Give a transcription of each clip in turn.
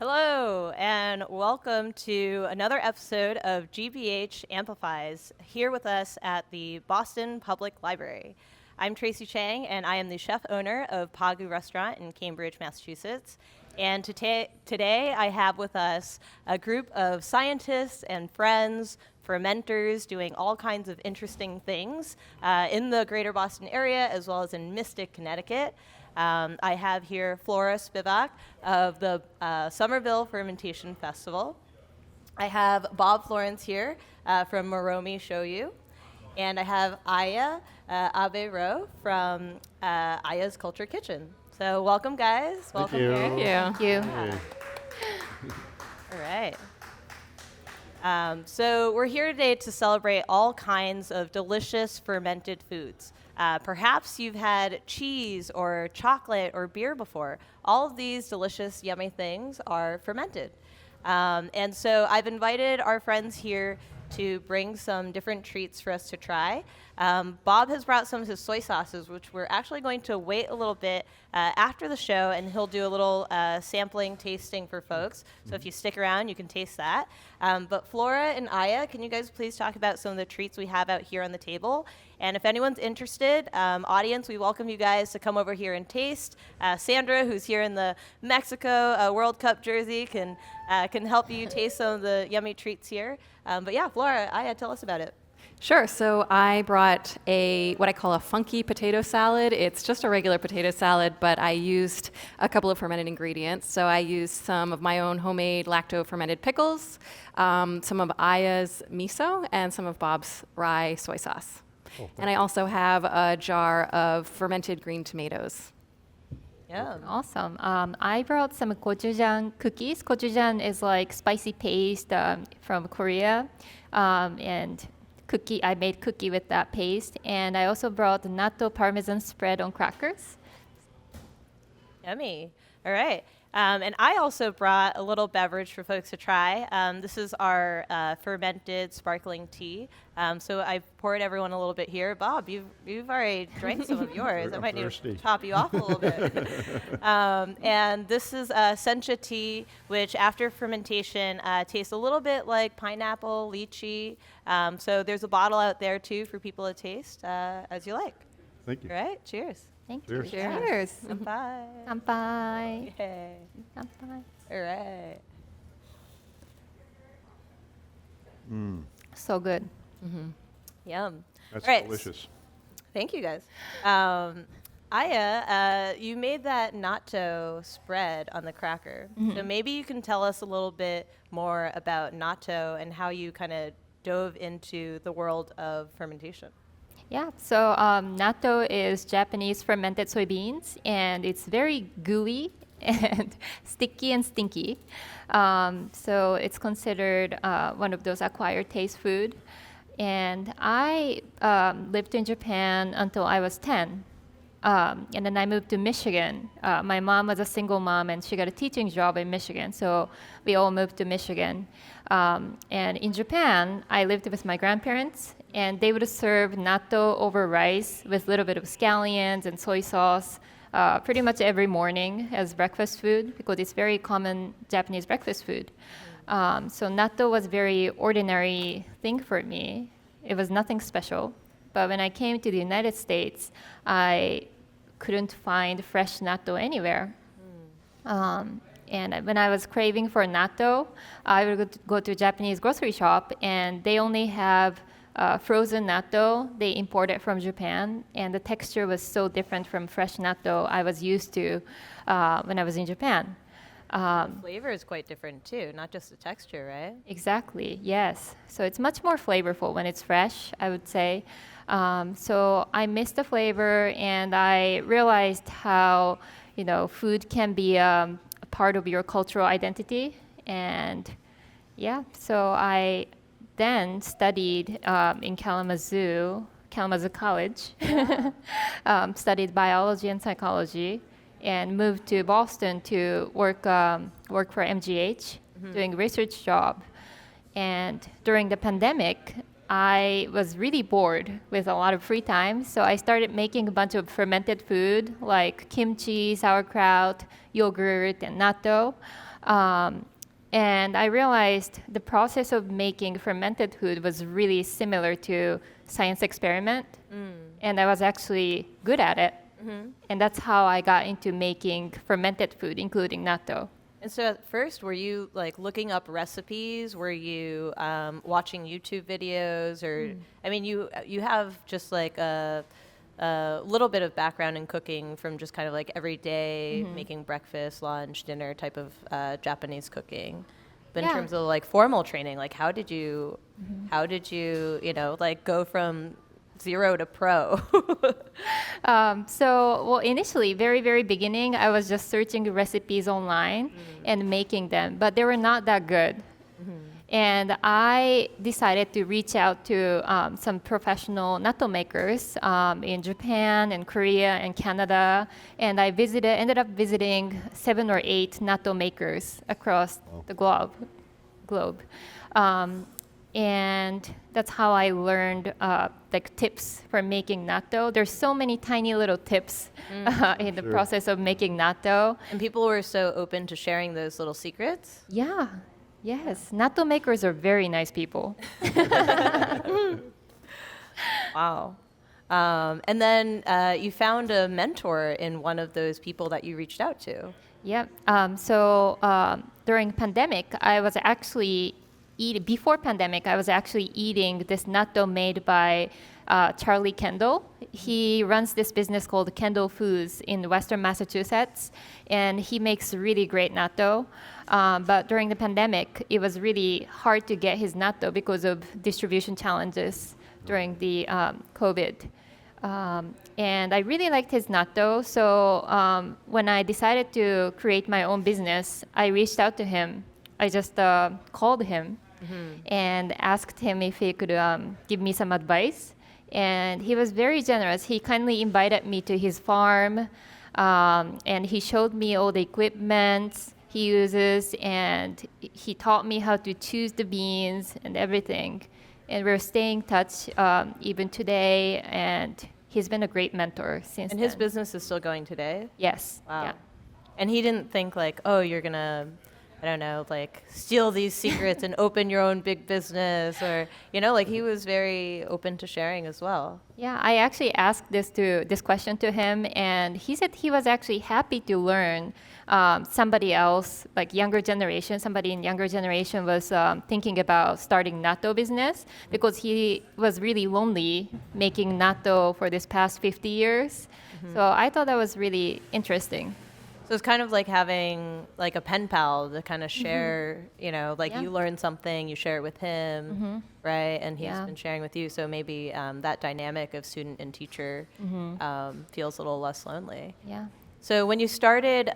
Hello, and welcome to another episode of GBH Amplifies, here with us at the Boston Public Library. I'm Tracy Chang, and I am the chef owner of PAGU restaurant in Cambridge, Massachusetts. And today I have with us a group of scientists and friends, fermenters, doing all kinds of interesting things in the greater Boston area, as well as in Mystic, Connecticut. I have here Flora Spivak of the Somerville Fermentation Festival. I have Bob Florence here from Moromi Shoyu. And I have Abe Rowe from Aya's Culture Kitchen. So welcome, guys. Welcome here. Thank you. Thank you. Yeah. All right. So we're here today to celebrate all kinds of delicious fermented foods. Perhaps you've had cheese or chocolate or beer before. All of these delicious, yummy things are fermented. And so I've invited our friends here to bring some different treats for us to try. Bob has brought some of his soy sauces, which we're actually going to wait a little bit after the show, and he'll do a little sampling, tasting for folks. So if you stick around, you can taste that. But Flora and Aya, can you guys please talk about some of the treats we have out here on the table? And if anyone's interested, audience, we welcome you guys to come over here and taste. Sandra, who's here in the Mexico World Cup jersey, can help you taste some of the yummy treats here. But yeah, Flora, Aya, tell us about it. Sure. So I brought what I call a funky potato salad. It's just a regular potato salad, but I used a couple of fermented ingredients. So I used some of my own homemade lacto-fermented pickles, some of Aya's miso, and some of Bob's rye soy sauce. And I also have a jar of fermented green tomatoes. Yeah. Awesome. I brought some gochujang cookies. Gochujang is like spicy paste from Korea, and I made cookie with that paste. And I also brought the natto-parmesan spread on crackers. Yummy. All right. And I also brought a little beverage for folks to try. This is our fermented sparkling tea. So I've poured everyone a little bit here. Bob, you've already drank some of yours. I might need to top you off a little bit. And this is sencha tea, which after fermentation tastes a little bit like pineapple, lychee. So there's a bottle out there too for people to taste as you like. Thank you. All right. Cheers. Thank Cheers. you. Cheers. Bye. Kanpai. Yay. Kanpai. All right. So good. Yum. That's All right. delicious. Thank you, guys. Aya, you made that natto spread on the cracker. So maybe you can tell us a little bit more about natto and how you kind of dove into the world of fermentation. Yeah, so natto is Japanese fermented soybeans, and it's very gooey and sticky and stinky. So it's considered one of those acquired taste food. And I lived in Japan until I was 10. And then I moved to Michigan. My mom was a single mom, and she got a teaching job in Michigan. So we all moved to Michigan. And in Japan, I lived with my grandparents, and they would serve natto over rice with a little bit of scallions and soy sauce pretty much every morning as breakfast food, because it's very common Japanese breakfast food. So natto was a very ordinary thing for me. It was nothing special. But when I came to the United States, I couldn't find fresh natto anywhere. And when I was craving for natto, I would go to a Japanese grocery shop, and they only have frozen natto. They import it from Japan, and the texture was so different from fresh natto I was used to when I was in Japan. The flavor is quite different too, not just the texture, right? Exactly, yes. So it's much more flavorful when it's fresh, I would say. So I missed the flavor, and I realized how, food can be a part of your cultural identity. And yeah, so I then studied in Kalamazoo College, studied biology and psychology, and moved to Boston to work for MGH, doing a research job. And during the pandemic, I was really bored with a lot of free time, so I started making a bunch of fermented food like kimchi, sauerkraut, yogurt, and natto. And I realized the process of making fermented food was really similar to science experiment. And I was actually good at it. And that's how I got into making fermented food, including natto. And so at first, were you like looking up recipes? Were you watching YouTube videos? Or, I mean, you have just like a little bit of background in cooking from just kind of like every day making breakfast, lunch, dinner type of Japanese cooking. But in terms of like formal training, like how did you, you know, like go from 0 to pro? Well, initially, very, very beginning, I was just searching recipes online and making them, but they were not that good. And I decided to reach out to some professional natto makers in Japan and Korea and Canada. And I ended up visiting 7 or 8 natto makers across the globe. And that's how I learned like tips for making natto. There's so many tiny little tips in the process of making natto. And people were so open to sharing those little secrets? Yeah. Yes. Natto makers are very nice people. Wow. And then you found a mentor in one of those people that you reached out to. Yep. So during pandemic, I was actually before pandemic, I was actually eating this natto made by Charlie Kendall. He runs this business called Kendall Foods in Western Massachusetts, and he makes really great natto. But during the pandemic, it was really hard to get his natto because of distribution challenges during the COVID. And I really liked his natto, so when I decided to create my own business, I reached out to him. I just called him and asked him if he could give me some advice. And he was very generous. He kindly invited me to his farm, and he showed me all the equipment he uses, and he taught me how to choose the beans and everything. And we're staying in touch even today, and he's been a great mentor since And then. his business is still going today? Yes. Wow. Yeah. And he didn't think like, oh, you're going to, I don't know, like steal these secrets and open your own big business, or, you know, like he was very open to sharing as well. Yeah, I actually asked this question to him, and he said he was actually happy to learn somebody else, like somebody in younger generation was thinking about starting natto business because he was really lonely making natto for this past 50 years. So I thought that was really interesting. So it's kind of like having like a pen pal to kind of share, you know, like Yeah. you learn something, you share it with him, right? And he's Yeah. been sharing with you. So maybe that dynamic of student and teacher feels a little less lonely. Yeah. So when you started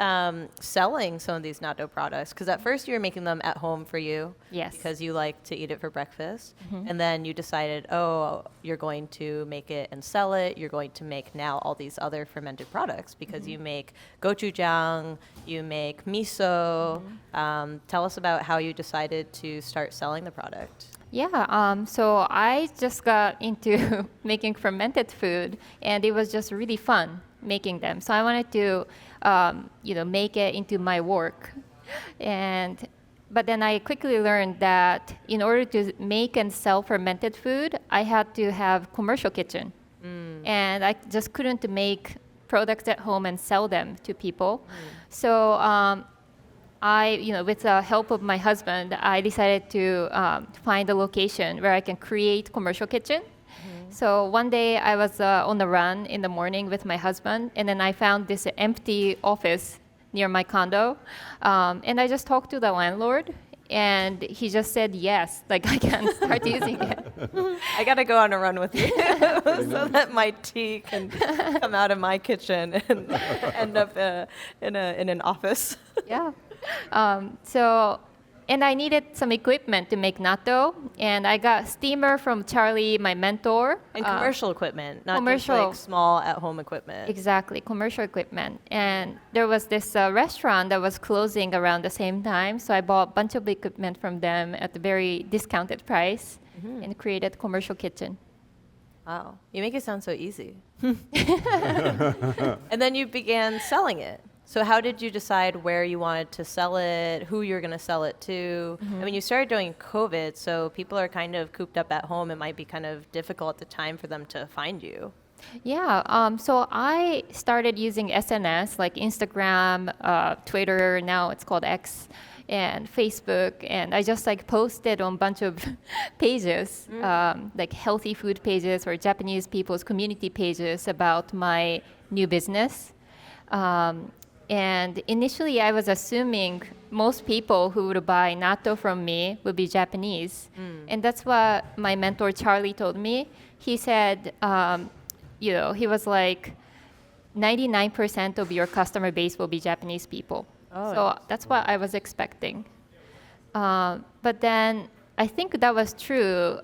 selling some of these natto products, because at first you were making them at home for you, Yes. because you like to eat it for breakfast, and then you decided, oh, you're going to make it and sell it. You're going to make now all these other fermented products because you make gochujang, you make miso. Tell us about how you decided to start selling the product. Yeah, so I just got into making fermented food, and it was just really fun making them. So I wanted to, make it into my work. But then I quickly learned that in order to make and sell fermented food, I had to have commercial kitchen. And I just couldn't make products at home and sell them to people. So with the help of my husband, I decided to find a location where I can create commercial kitchen. So one day I was on the run in the morning with my husband, and then I found this empty office near my condo, and I just talked to the landlord, and he just said yes, like I can start using it. I got to go on a run with you so that my tea can come out of my kitchen and end up in an office. Yeah. And I needed some equipment to make natto, and I got steamer from Charlie, my mentor. And commercial equipment, not commercial. just like small at-home equipment. Exactly, commercial equipment. And there was this restaurant that was closing around the same time, so I bought a bunch of equipment from them at a very discounted price and created commercial kitchen. Wow, you make it sound so easy. And then you began selling it. So how did you decide where you wanted to sell it, who you're going to sell it to? I mean, you started during COVID, so people are kind of cooped up at home. It might be kind of difficult at the time for them to find you. Yeah, so I started using SNS like Instagram, Twitter, now it's called X, and Facebook, and I just like posted on a bunch of pages, like healthy food pages or Japanese people's community pages about my new business. And initially, I was assuming most people who would buy natto from me would be Japanese. And that's what my mentor, Charlie, told me. He said, he was like, 99% of your customer base will be Japanese people. Oh, so that's what I was expecting. But then I think that was true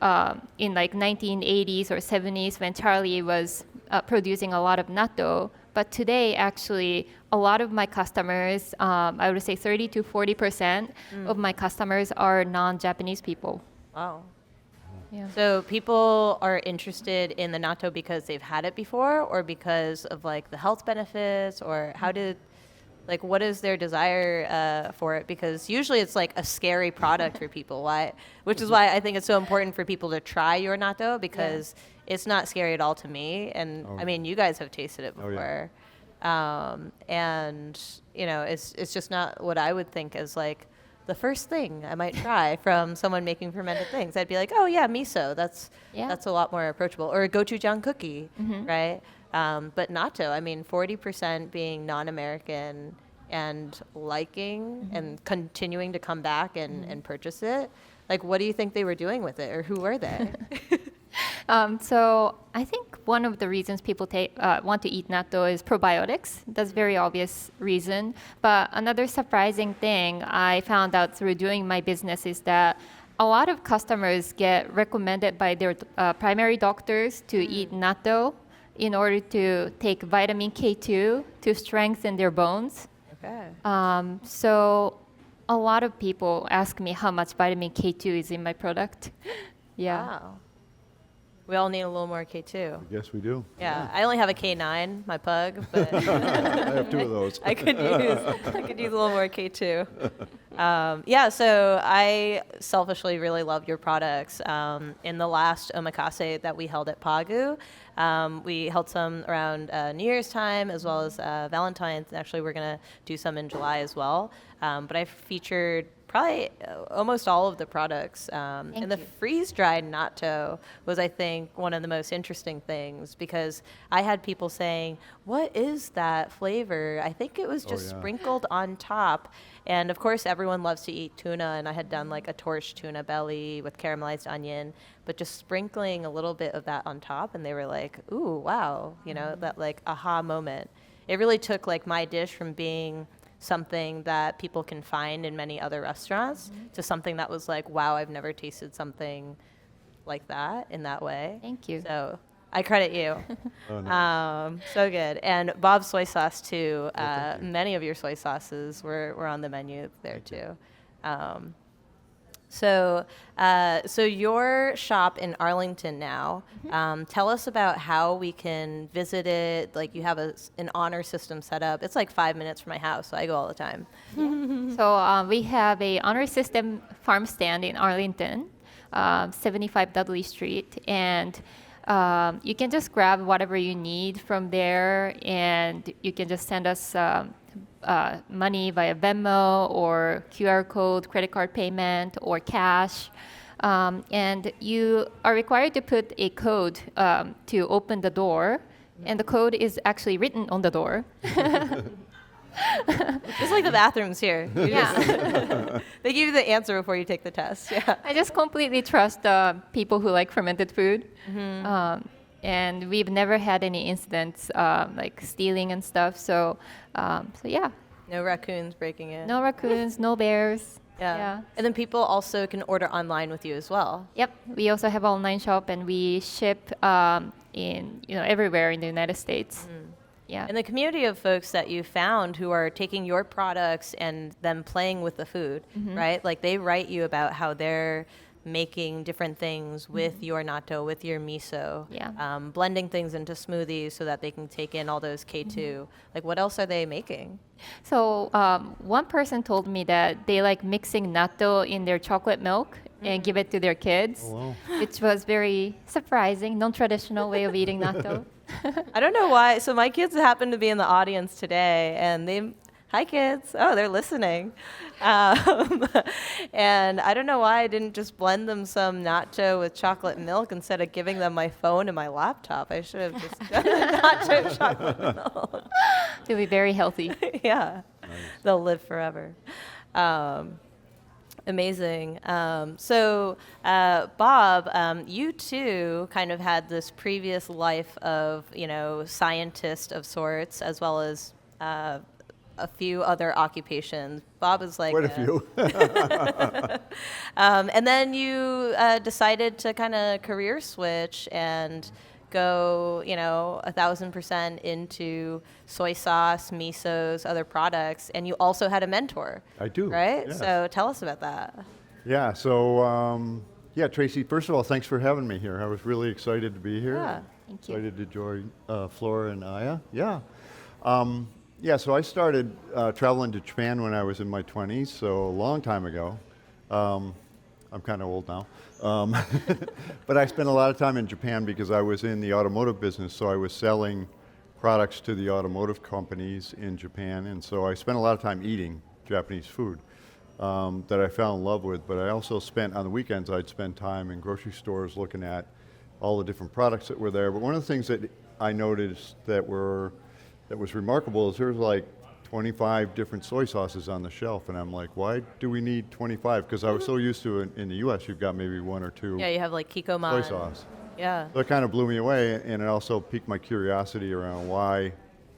in like 1980s or 70s when Charlie was producing a lot of natto. But today, actually, a lot of my customers, I would say 30 to 40% of my customers are non-Japanese people. Wow. Yeah. So people are interested in the natto because they've had it before, or because of like the health benefits, or what is their desire for it? Because usually it's like a scary product for people. Which is why I think it's so important for people to try your natto, because it's not scary at all to me. And I mean, you guys have tasted it before. And it's just not what I would think as like the first thing I might try from someone making fermented things. I'd be like, oh yeah, miso. That's a lot more approachable. Or a gochujang cookie, right? But natto, I mean, 40% being non-American and liking and continuing to come back and purchase it. Like, what do you think they were doing with it, or who were they? So I think one of the reasons people want to eat natto is probiotics. That's a very obvious reason. But another surprising thing I found out through doing my business is that a lot of customers get recommended by their primary doctors to eat natto in order to take vitamin K2 to strengthen their bones. Okay. So a lot of people ask me how much vitamin K2 is in my product. Yeah. Wow. We all need a little more K2. Yes, we do. Yeah, I only have a K9, my pug, but I have two of those. I could use a little more K2. So I selfishly really love your products. In the last omakase that we held at PAGU, we held some around New Year's time as well as Valentine's. Actually, we're going to do some in July as well. But I featured probably almost all of the products. And the freeze-dried natto was, I think, one of the most interesting things, because I had people saying, what is that flavor? I think it was just sprinkled on top. And of course, everyone loves to eat tuna, and I had done like a torched tuna belly with caramelized onion, but just sprinkling a little bit of that on top, and they were like, ooh, wow, that like aha moment. It really took like my dish from being something that people can find in many other restaurants to something that was like, wow, I've never tasted something like that in that way. Thank you. So I credit you. Oh, nice. So good. And Bob's soy sauce too. Many of your soy sauces were on the menu there too. So your shop in Arlington now, tell us about how we can visit it. Like, you have an honor system set up. It's like 5 minutes from my house, so I go all the time. So we have a honor system farm stand in Arlington, 75 Dudley Street, and you can just grab whatever you need from there, and you can just send us money via Venmo or QR code, credit card payment, or cash. And you are required to put a code to open the door, and the code is actually written on the door. Just like the bathrooms here. Yeah. They give you the answer before you take the test. Yeah. I just completely trust people who like fermented food. And we've never had any incidents like stealing and stuff. So yeah. No raccoons breaking in. No raccoons, no bears. Yeah. And then people also can order online with you as well. Yep. We also have an online shop, and we ship in everywhere in the United States. Yeah. And the community of folks that you found who are taking your products and then playing with the food, right? Like, they write you about how their making different things with your natto, with your miso, Yeah. blending things into smoothies so that they can take in all those K2. Like, what else are they making? So one person told me that they like mixing natto in their chocolate milk and give it to their kids, wow. which was very surprising, non-traditional way of eating natto. I don't know why. So my kids happen to be in the audience today, and hi kids. Oh, they're listening. And I don't know why I didn't just blend them some natto with chocolate milk instead of giving them my phone and my laptop. I should have just done natto chocolate milk. They'll be very healthy. Yeah, they'll live forever. Amazing. So, Bob, you too kind of had this previous life of, scientist of sorts, as well as a few other occupations. Bob is like Quite a few. and then you decided to kind of career switch and go, 1,000% into soy sauce, misos, other products, and you also had a mentor. I do. Right? Yes. So tell us about that. Yeah, so, Tracy, first of all, thanks for having me here. I was really excited to be here. Yeah. Thank you. Excited to join Flora and Aya. Yeah. So I started traveling to Japan when I was in my 20s, so a long time ago. I'm kind of old now. But I spent a lot of time in Japan because I was in the automotive business, so I was selling products to the automotive companies in Japan, and so I spent a lot of time eating Japanese food that I fell in love with. But I also spent, on the weekends, I'd spend time in grocery stores looking at all the different products that were there. But one of the things that I noticed that was remarkable is there was like 25 different soy sauces on the shelf, and I'm like, why do we need 25? Because I was so used to it in the U.S. You've got maybe one or two Yeah, you have like Kikkoman. soy sauce. Yeah. So it kind of blew me away, and it also piqued my curiosity around why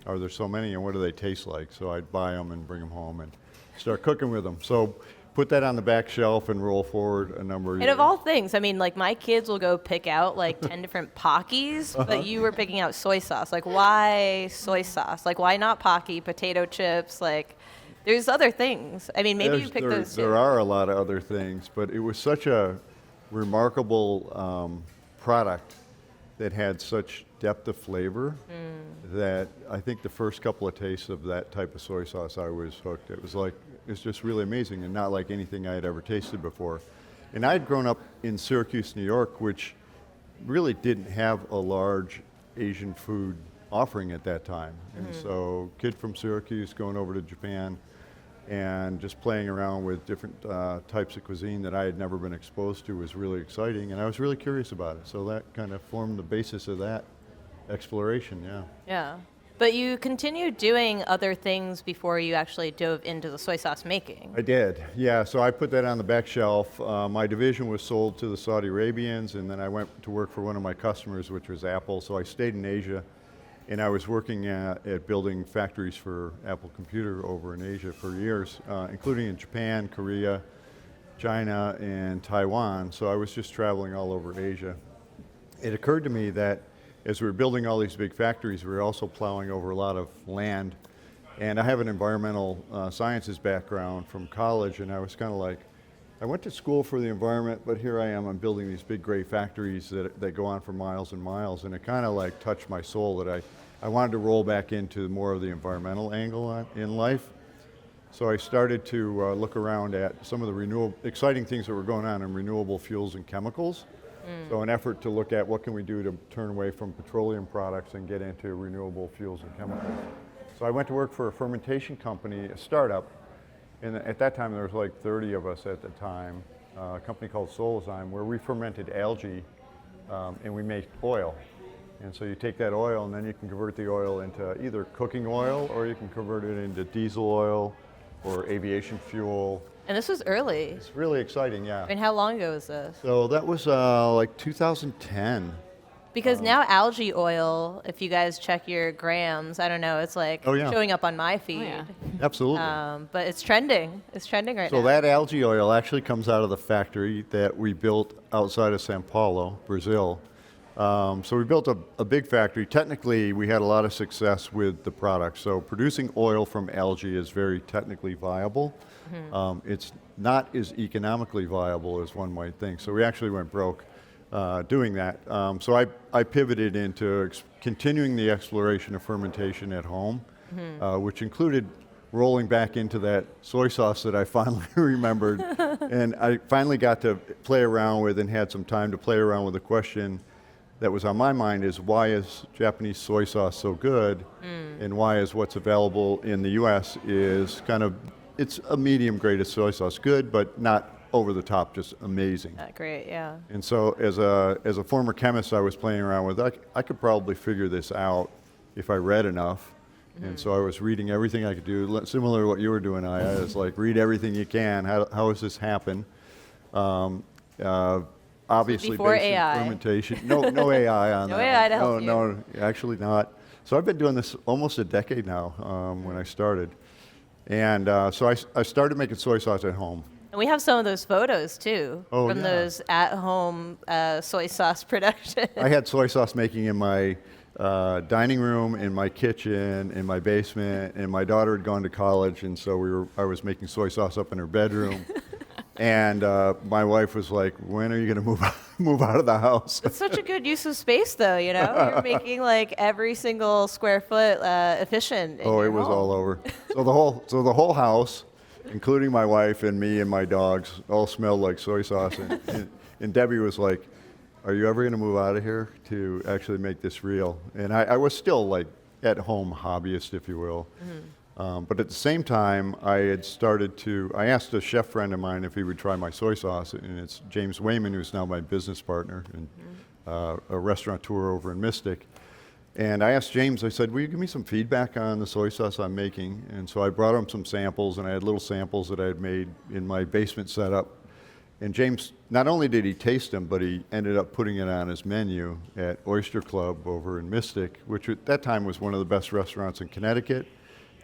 are there so many and what do they taste like? So I'd buy them and bring them home and start cooking with them. So put that on the back shelf and roll forward a number of And years. of all things, I mean, like my kids will go pick out like 10 different Pockies, but you were picking out soy sauce. Like, why soy sauce? Like, why not Pocky, potato chips? Like, there's other things. I mean, maybe you pick those too. There are a lot of other things, but it was such a remarkable product that had such depth of flavor that I think the first couple of tastes of that type of soy sauce, I was hooked. It was like, it's just really amazing and not like anything I had ever tasted before. And I had grown up in Syracuse, New York, which really didn't have a large Asian food offering at that time. And so kid from Syracuse going over to Japan and just playing around with different types of cuisine that I had never been exposed to was really exciting, and I was really curious about it. So that kind of formed the basis of that exploration, yeah. Yeah. But you continued doing other things before you actually dove into the soy sauce making. I did, yeah. So I put that on the back shelf. My division was sold to the Saudi Arabians, and then I went to work for one of my customers, which was Apple. So I stayed in Asia, and I was working at building factories for Apple Computer over in Asia for years, including in Japan, Korea, China, and Taiwan. So I was just traveling all over Asia. It occurred to me that as we were building all these big factories, we were also plowing over a lot of land. And I have an environmental sciences background from college, and I was kind of like, I went to school for the environment, but here I am, I'm building these big great factories that go on for miles and miles, and it kind of like touched my soul that I wanted to roll back into more of the environmental angle in life. So I started to look around at some of the exciting things that were going on in renewable fuels and chemicals. So an effort to look at what can we do to turn away from petroleum products and get into renewable fuels and chemicals. So I went to work for a fermentation company, a startup, and at that time there was like 30 of us at the time, a company called Solazyme, where we fermented algae and we made oil. And so you take that oil and then you can convert the oil into either cooking oil or you can convert it into diesel oil or aviation fuel. And this was early. It's really exciting, yeah. I mean, how long ago was this? So that was like 2010. Because now algae oil, if you guys check your grams, I don't know, it's like Oh, yeah. showing up on my feed. yeah. Absolutely. But it's trending. It's trending right So now. that algae oil actually comes out of the factory that we built outside of Sao Paulo, Brazil. So we built a big factory. Technically, we had a lot of success with the product. So producing oil from algae is very technically viable. It's not as economically viable as one might think. So we actually went broke doing that. So I pivoted into continuing the exploration of fermentation at home, which included rolling back into that soy sauce that I finally remembered. And I finally got to play around with and had some time to play around with the question that was on my mind is why is Japanese soy sauce so good, and why is what's available in the U.S. is kind of, it's a medium grade of soy sauce, good, but not over the top, just amazing. Great, yeah. And so as a former chemist I was playing around with, I could probably figure this out if I read enough. And so I was reading everything I could do, similar to what you were doing, Aya. It's like, read everything you can. How does this happen? Obviously, Before basic AI. fermentation. No AI on No that. AI to help you. No, actually not. So I've been doing this almost a decade now when I started. And so I started making soy sauce at home. And we have some of those photos too from yeah. those at-home soy sauce production. I had soy sauce making in my dining room, in my kitchen, in my basement, and my daughter had gone to college, and so I was making soy sauce up in her bedroom. And my wife was like, "When are you going to move out of the house?" It's such a good use of space, though. You know, you're making like every single square foot efficient. Oh, it was all over. So the whole house, including my wife and me and my dogs, all smelled like soy sauce. And Debbie was like, "Are you ever going to move out of here to actually make this real?" And I was still like at home hobbyist, if you will. But at the same time, I asked a chef friend of mine if he would try my soy sauce, and it's James Wayman, who's now my business partner and a restaurateur over in Mystic. And I asked James, I said, "Will you give me some feedback on the soy sauce I'm making?" And so I brought him some samples, and I had little samples that I had made in my basement setup. And James, not only did he taste them, but he ended up putting it on his menu at Oyster Club over in Mystic, which at that time was one of the best restaurants in Connecticut.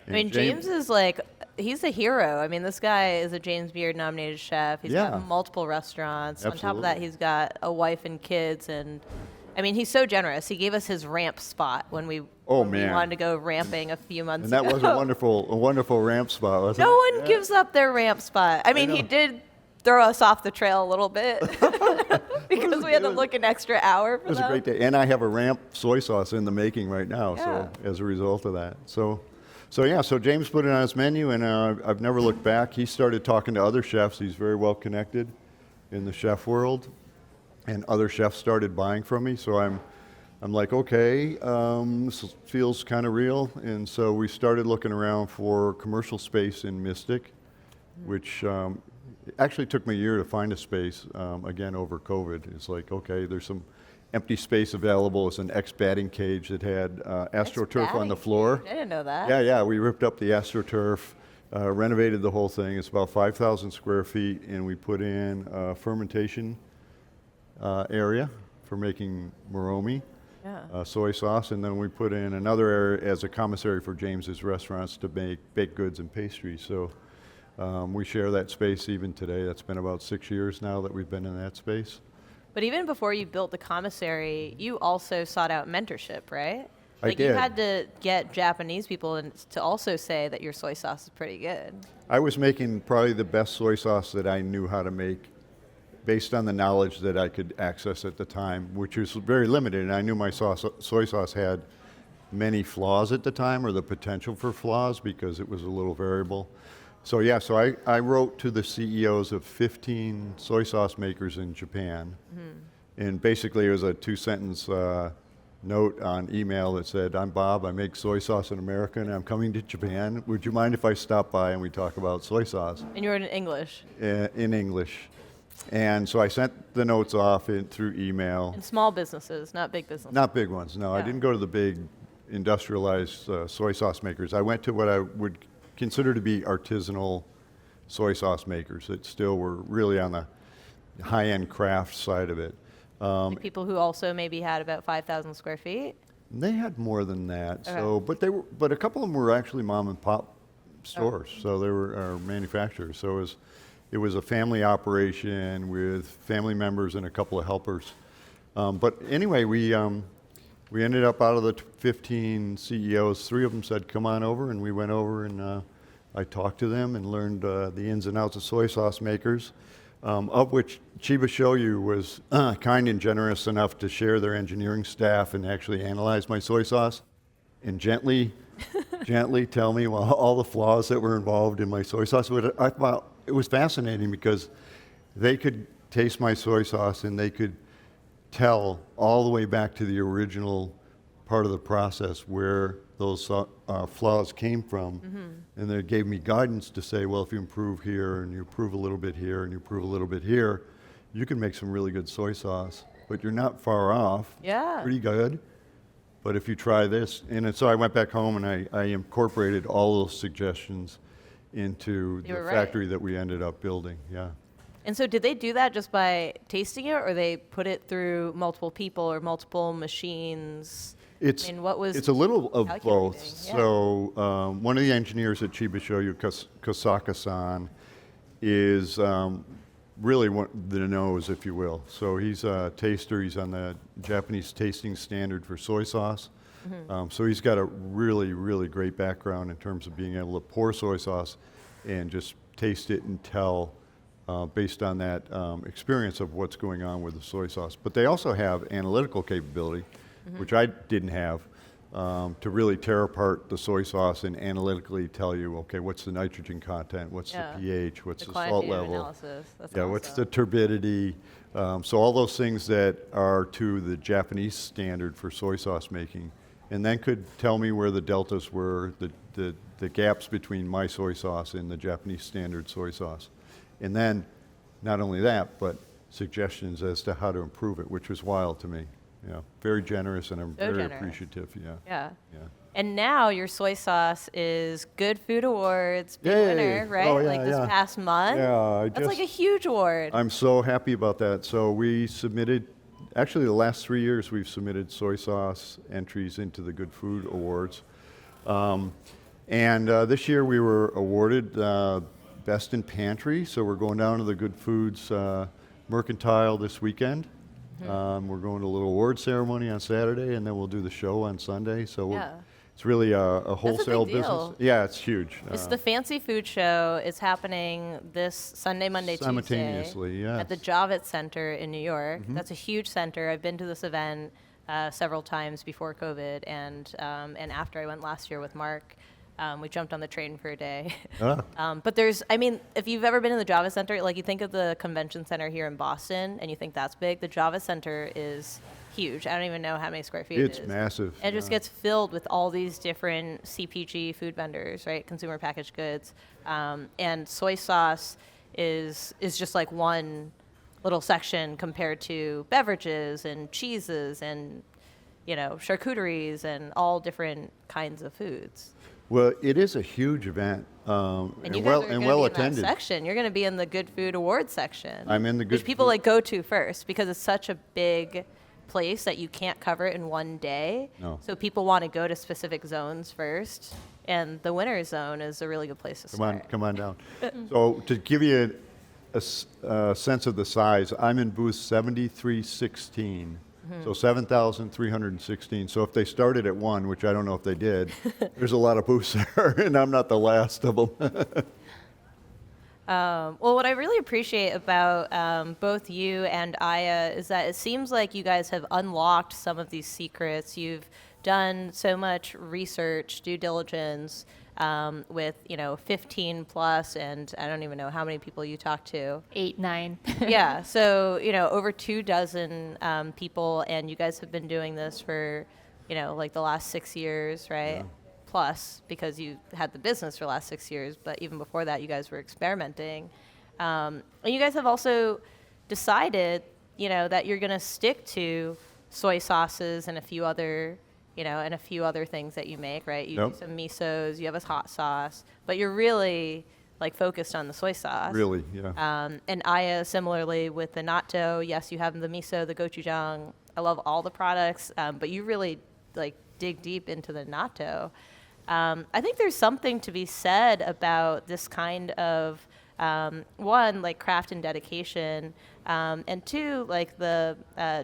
I mean, James is like, he's a hero. I mean, this guy is a James Beard nominated chef. He's got multiple restaurants. Absolutely. On top of that, he's got a wife and kids. And I mean, he's so generous. He gave us his ramp spot when we wanted to go ramping a few months ago. And that was a wonderful ramp spot, wasn't it? No one gives up their ramp spot. I mean, he did throw us off the trail a little bit because we had to look an extra hour for It was a great day. And I have a ramp soy sauce in the making right now, so as a result of that. So James put it on his menu, and I've never looked back. He started talking to other chefs. He's very well connected in the chef world, and other chefs started buying from me. So I'm like, okay, this feels kind of real. And so we started looking around for commercial space in Mystic, which actually took me a year to find a space, again, over COVID. It's like, okay, there's some empty space available. It's an ex-batting cage that had AstroTurf on the floor. I didn't know that. Yeah, we ripped up the AstroTurf, renovated the whole thing. It's about 5,000 square feet, and we put in a fermentation area for making Moromi soy sauce, and then we put in another area as a commissary for James's restaurants to make baked goods and pastries. So we share that space even today. That's been about 6 years now that we've been in that space. But even before you built the commissary, you also sought out mentorship, right? I Like did. you had to get Japanese people to also say that your soy sauce is pretty good. I was making probably the best soy sauce that I knew how to make based on the knowledge that I could access at the time, which was very limited. And I knew my soy sauce had many flaws at the time, or the potential for flaws, because it was a little variable. So I wrote to the CEOs of 15 soy sauce makers in Japan. And basically it was a 2-sentence note on email that said, "I'm Bob, I make soy sauce in America, and I'm coming to Japan. Would you mind if I stop by and we talk about soy sauce?" And you were in English. In English. And so I sent the notes off through email. And small businesses, not big businesses. Not big ones, no. I didn't go to the big industrialized soy sauce makers. I went to what I would consider to be artisanal soy sauce makers that still were really on the high-end craft side of it. Like people who also maybe had about 5,000 square feet. They had more than that. Okay. So, but a couple of them were actually mom and pop stores. So they were manufacturers. So it was a family operation with family members and a couple of helpers. But anyway, we ended up out of the 15 CEOs, 3 of them said, come on over, and we went over and I talked to them and learned the ins and outs of soy sauce makers, of which GBH Shoyu was kind and generous enough to share their engineering staff and actually analyze my soy sauce and gently tell me all the flaws that were involved in my soy sauce. But I thought it was fascinating because they could taste my soy sauce and they could tell all the way back to the original part of the process where those flaws came from. And they gave me guidance to say, well, if you improve here and you improve a little bit here and you improve a little bit here, you can make some really good soy sauce. But you're not far off. Yeah. Pretty good. But if you try this, so I went back home and I incorporated all those suggestions into the factory that we ended up building. Yeah. And so did they do that just by tasting it, or they put it through multiple people or multiple machines? It's a little of both. Yeah. So one of the engineers at GBH Shoyu, Kosaka-san, is really the nose, if you will. So he's a taster. He's on the Japanese tasting standard for soy sauce. So he's got a really, really great background in terms of being able to pour soy sauce and just taste it and tell based on that experience of what's going on with the soy sauce. But they also have analytical capability, which I didn't have, to really tear apart the soy sauce and analytically tell you, okay, what's the nitrogen content, what's the pH, what's the salt level, analysis. That's what's the turbidity. So all those things that are to the Japanese standard for soy sauce making, and then could tell me where the deltas were, the gaps between my soy sauce and the Japanese standard soy sauce. And then, not only that, but suggestions as to how to improve it, which was wild to me. Yeah, very generous, and I'm very appreciative. Yeah. And now your soy sauce is Good Food Awards big winner, right? Oh, yeah, like this past month. Yeah, that's like a huge award. I'm so happy about that. So we submitted, actually the last 3 years we've submitted soy sauce entries into the Good Food Awards. And this year we were awarded Best in Pantry, so we're going down to the Good Foods Mercantile this weekend. We're going to a little award ceremony on Saturday, and then we'll do the show on Sunday. So it's really a wholesale business. Yeah, it's huge. It's the Fancy Food Show. It's happening this Sunday, Monday, simultaneously, Tuesday at the Javits Center in New York. That's a huge center. I've been to this event several times before COVID, and after. I went last year with Mark. We jumped on the train for a day. But if you've ever been in the Javits Center, like you think of the convention center here in Boston and you think that's big, the Javits Center is huge. I don't even know how many square feet it is. It's massive. And it just gets filled with all these different CPG food vendors, right? Consumer packaged goods. And soy sauce is just like one little section compared to beverages and cheeses and, charcuteries and all different kinds of foods. Well, it is a huge event, and well attended. Section. You're going to be in the Good Food Awards section. I'm in the Good Which people go to first because it's such a big place that you can't cover it in one day. No. So people want to go to specific zones first, and the winner's zone is a really good place to start. Come on down. So to give you a sense of the size, I'm in booth 7316. So 7,316. So if they started at 1, which I don't know if they did, there's a lot of booths there, and I'm not the last of them. Well, what I really appreciate about both you and Aya is that it seems like you guys have unlocked some of these secrets. You've done so much research, due diligence, with 15 plus, and I don't even know how many people you talked to. 8, 9. Yeah, so over 24 people, and you guys have been doing this for like the last 6 years, right? Yeah. Plus, because you had the business for the last 6 years, but even before that, you guys were experimenting, and you guys have also decided that you're going to stick to soy sauces and a few other things that you make, right? You do some misos, you have a hot sauce, but you're really focused on the soy sauce. Really, yeah. And Aya, similarly with the natto, yes, you have the miso, the gochujang. I love all the products, but you really dig deep into the natto. I think there's something to be said about this kind of One, like craft and dedication, and two, like the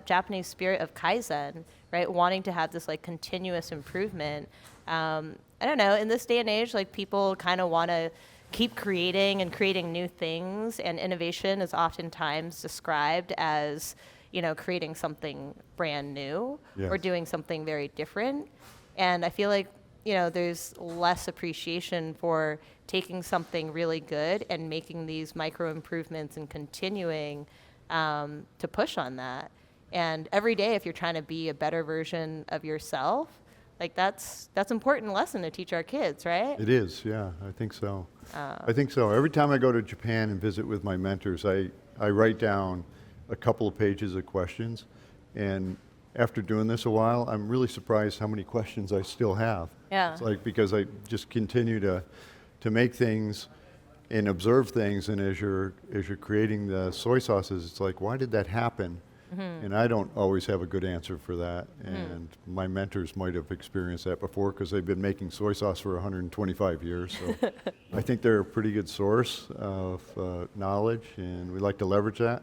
Japanese spirit of kaizen, right? Wanting to have this like continuous improvement. I don't know, in this day and age, like people kind of want to keep creating and creating new things, and innovation is oftentimes described as, you know, creating something brand new or Yes. doing something very different. And I feel like, you know, there's less appreciation for taking something really good and making these micro improvements and continuing to push on that. And every day, if you're trying to be a better version of yourself, like that's important lesson to teach our kids, right? It is, yeah, I think so. I think so. Every time I go to Japan and visit with my mentors, I write down a couple of pages of questions. And after doing this a while, I'm really surprised how many questions I still have. Yeah. It's like, because I just continue to make things and observe things, and as you're creating the soy sauces, it's like, why did that happen? And I don't always have a good answer for that. And my mentors might have experienced that before because they've been making soy sauce for 125 years. So I think they're a pretty good source of knowledge, and we like to leverage that.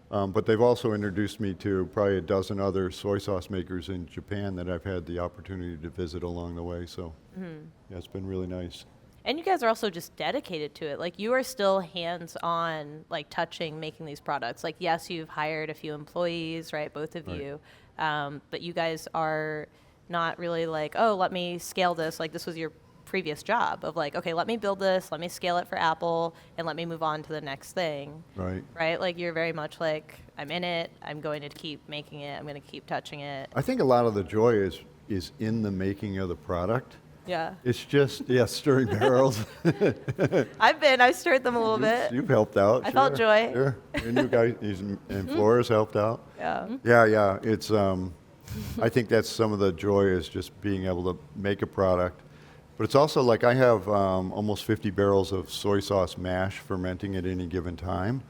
But they've also introduced me to probably a dozen other soy sauce makers in Japan that I've had the opportunity to visit along the way. So yeah, it's been really nice. And you guys are also just dedicated to it. Like you are still hands-on, like touching, making these products. Like yes, you've hired a few employees, right? Both of Right. you, but you guys are not really like, oh, let me scale this. Like this was your previous job of like, okay, let me build this, let me scale it for Apple, and let me move on to the next thing. Right. Right? Like you're very much like, I'm in it. I'm going to keep making it. I'm going to keep touching it. I think a lot of the joy is in the making of the product. Yeah. It's just, yeah, stirring barrels. I stirred them a little bit. You've helped out. I felt joy. Sure. And you guys, and Flora's helped out. Yeah. Yeah. It's, I think that's some of the joy, is just being able to make a product. But it's also like I have almost 50 barrels of soy sauce mash fermenting at any given time.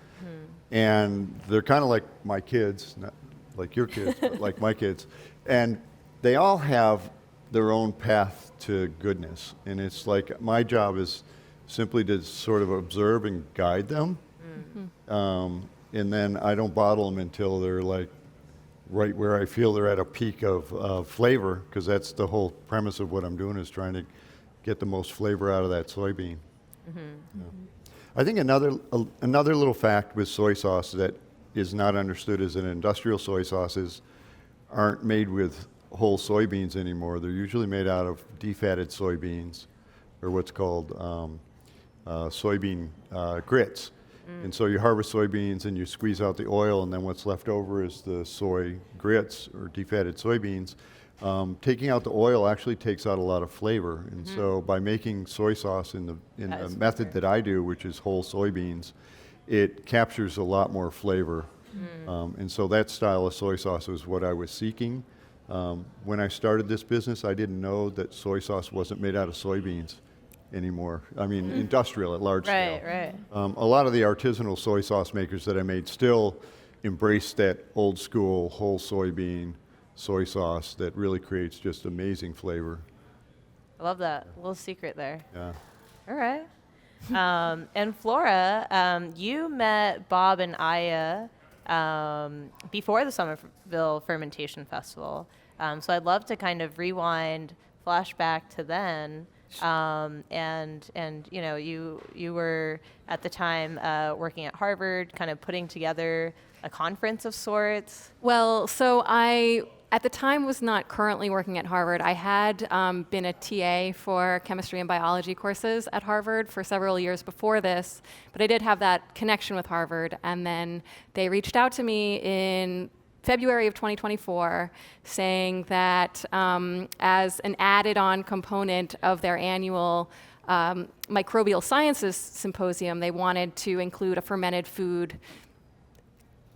And they're kind of like my kids, not like your kids, but like my kids. And they all have their own path to goodness. And it's like my job is simply to sort of observe and guide them. And then I don't bottle them until they're like right where I feel they're at a peak of flavor, because that's the whole premise of what I'm doing, is trying to get the most flavor out of that soybean. Yeah. I think another little fact with soy sauce that is not understood is that industrial soy sauces aren't made with whole soybeans anymore. They're usually made out of defatted soybeans, or what's called soybean grits. And so you harvest soybeans and you squeeze out the oil, and then what's left over is the soy grits, or defatted soybeans. Taking out the oil actually takes out a lot of flavor. And so by making soy sauce in the method that I do, which is whole soybeans, it captures a lot more flavor. And so that style of soy sauce was what I was seeking. When I started this business, I didn't know that soy sauce wasn't made out of soybeans anymore. I mean, industrial at large scale. Right. A lot of the artisanal soy sauce makers that I made still embrace that old school whole soybean soy sauce that really creates just amazing flavor. I love that. A little secret there. Yeah. All right. And Flora, you met Bob and Aya before the Somerville Fermentation Festival. So I'd love to kind of rewind, flashback to then. And you know, you were at the time working at Harvard, kind of putting together a conference of sorts. Well, so I, at the time, was not currently working at Harvard. I had been a TA for chemistry and biology courses at Harvard for several years before this, but I did have that connection with Harvard. And then they reached out to me in February of 2024 saying that as an added-on component of their annual microbial sciences symposium, they wanted to include a fermented food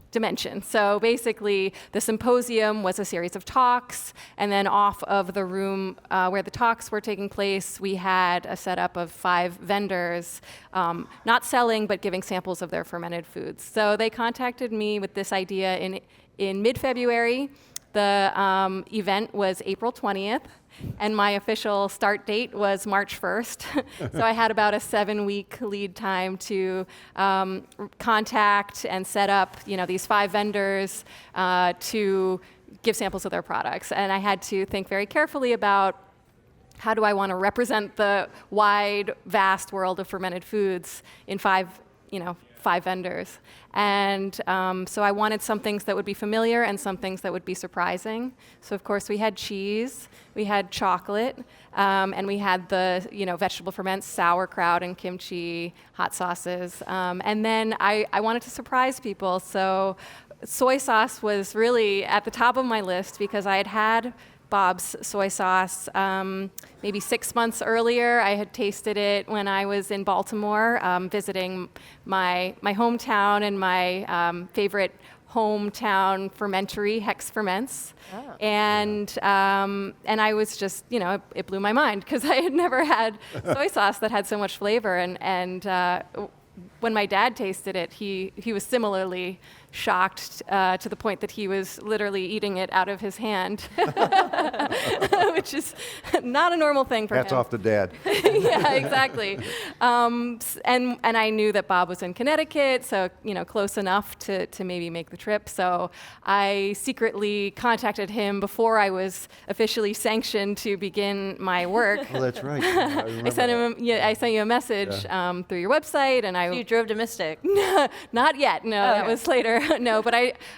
dimension. So basically, the symposium was a series of talks, and then off of the room where the talks were taking place, we had a setup of 5 vendors, not selling, but giving samples of their fermented foods. So they contacted me with this idea in mid-February. The event was April 20th, and my official start date was March 1st. So I had about a 7-week lead time to contact and set up, these 5 vendors to give samples of their products. And I had to think very carefully about how do I want to represent the wide, vast world of fermented foods in 5 vendors. And so I wanted some things that would be familiar and some things that would be surprising. So of course we had cheese, we had chocolate, and we had the vegetable ferments, sauerkraut and kimchi, hot sauces. And then I wanted to surprise people. So soy sauce was really at the top of my list because I had Bob's soy sauce maybe 6 months earlier. I had tasted it when I was in Baltimore, visiting my hometown and my favorite hometown fermentery, Hex Ferments. Oh. And I was just, it blew my mind because I had never had soy sauce that had so much flavor. And when my dad tasted it, he was similarly shocked to the point that he was literally eating it out of his hand, which is not a normal thing for him. Hats off to Dad. Yeah, exactly. And I knew that Bob was in Connecticut, so close enough to maybe make the trip. So I secretly contacted him before I was officially sanctioned to begin my work. Oh, that's right. I sent him. I sent you a message through your website, and So you drove to Mystic? Not yet. No, okay. That was later. No, but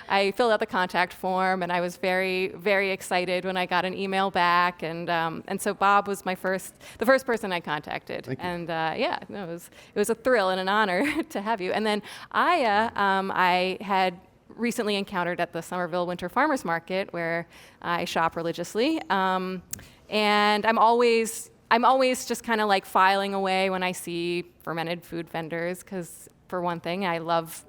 I filled out the contact form, and I was very, very excited when I got an email back, and so Bob was the first person I contacted. Thank you. And it was a thrill and an honor to have you. And then Aya, I had recently encountered at the Somerville Winter Farmers Market, where I shop religiously, and I'm always just kind of like filing away when I see fermented food vendors, because for one thing, I love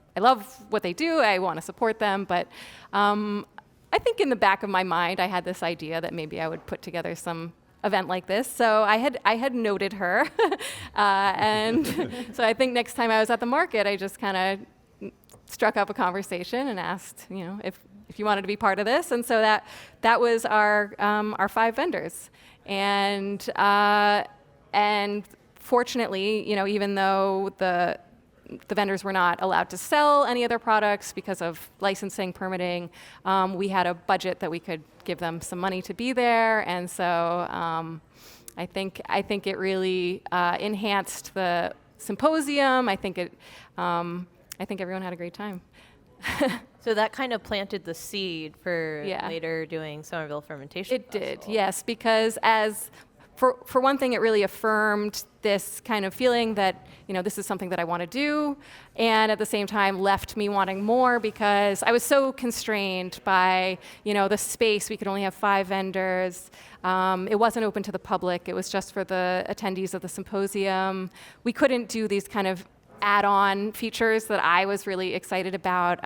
what they do. I want to support them, but I think in the back of my mind, I had this idea that maybe I would put together some event like this. So I had noted her, and so I think next time I was at the market, I just kind of struck up a conversation and asked, if you wanted to be part of this, and so that was our 5 vendors, and fortunately, even though the vendors were not allowed to sell any of their products because of licensing, permitting, we had a budget that we could give them some money to be there, and so I think it really enhanced the symposium. I think everyone had a great time. So that kind of planted the seed for later doing Somerville Fermentation Festival. It did, yes, because for one thing, it really affirmed this kind of feeling that, this is something that I want to do, and at the same time left me wanting more because I was so constrained by, the space. We could only have 5 vendors. It wasn't open to the public. It was just for the attendees of the symposium. We couldn't do these kind of add-on features that I was really excited about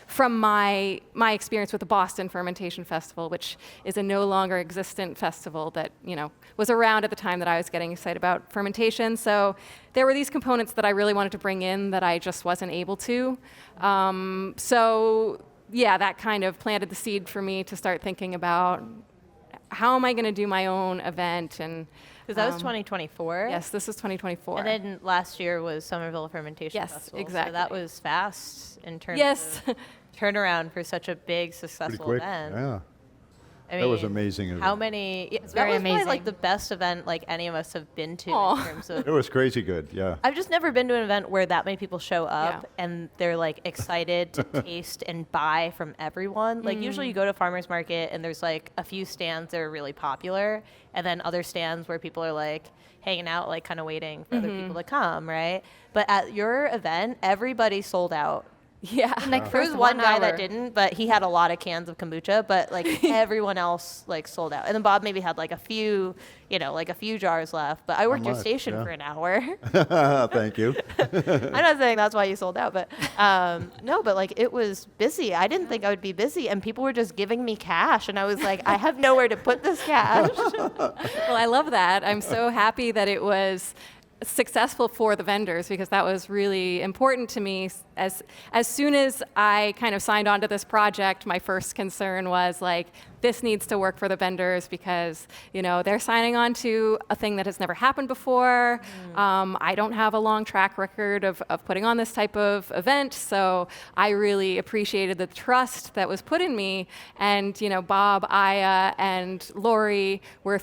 from my experience with the Boston Fermentation Festival, which is a no longer existent festival that was around at the time that I was getting excited about fermentation. So there were these components that I really wanted to bring in that I just wasn't able to. That kind of planted the seed for me to start thinking about how am I going to do my own event. And because that was 2024. Yes, this is 2024. And then last year was Somerville Fermentation Festival. Yes, exactly. So that was fast in terms of turnaround for such a big, successful Pretty quick. event. Yeah. I That was mean, amazing. How many? That very was probably amazing. like the best event like any of us have been to Aw. in terms of. It was crazy good, yeah. I've just never been to an event where that many people show up Yeah. and they're like excited to taste and buy from everyone. Like usually you go to farmers market and there's like a few stands that are really popular and then other stands where people are like hanging out, like kind of waiting for other people to come, right? But at your event, everybody sold out. Yeah. Like There was first one guy hour. that didn't, but he had a lot of cans of kombucha, but like everyone else like sold out. And then Bob maybe had like a few jars left, but I worked your much? station Yeah. for an hour. Thank you. I'm not saying that's why you sold out, but no, but like it was busy. I didn't think I would be busy, and people were just giving me cash, and I was like, I have nowhere to put this cash. Well, I love that. I'm so happy that it was successful for the vendors, because that was really important to me. As soon as I kind of signed on to this project, my first concern was like, this needs to work for the vendors, because they're signing on to a thing that has never happened before. I don't have a long track record of putting on this type of event, so I really appreciated the trust that was put in me. And Bob, Aya, and Lori were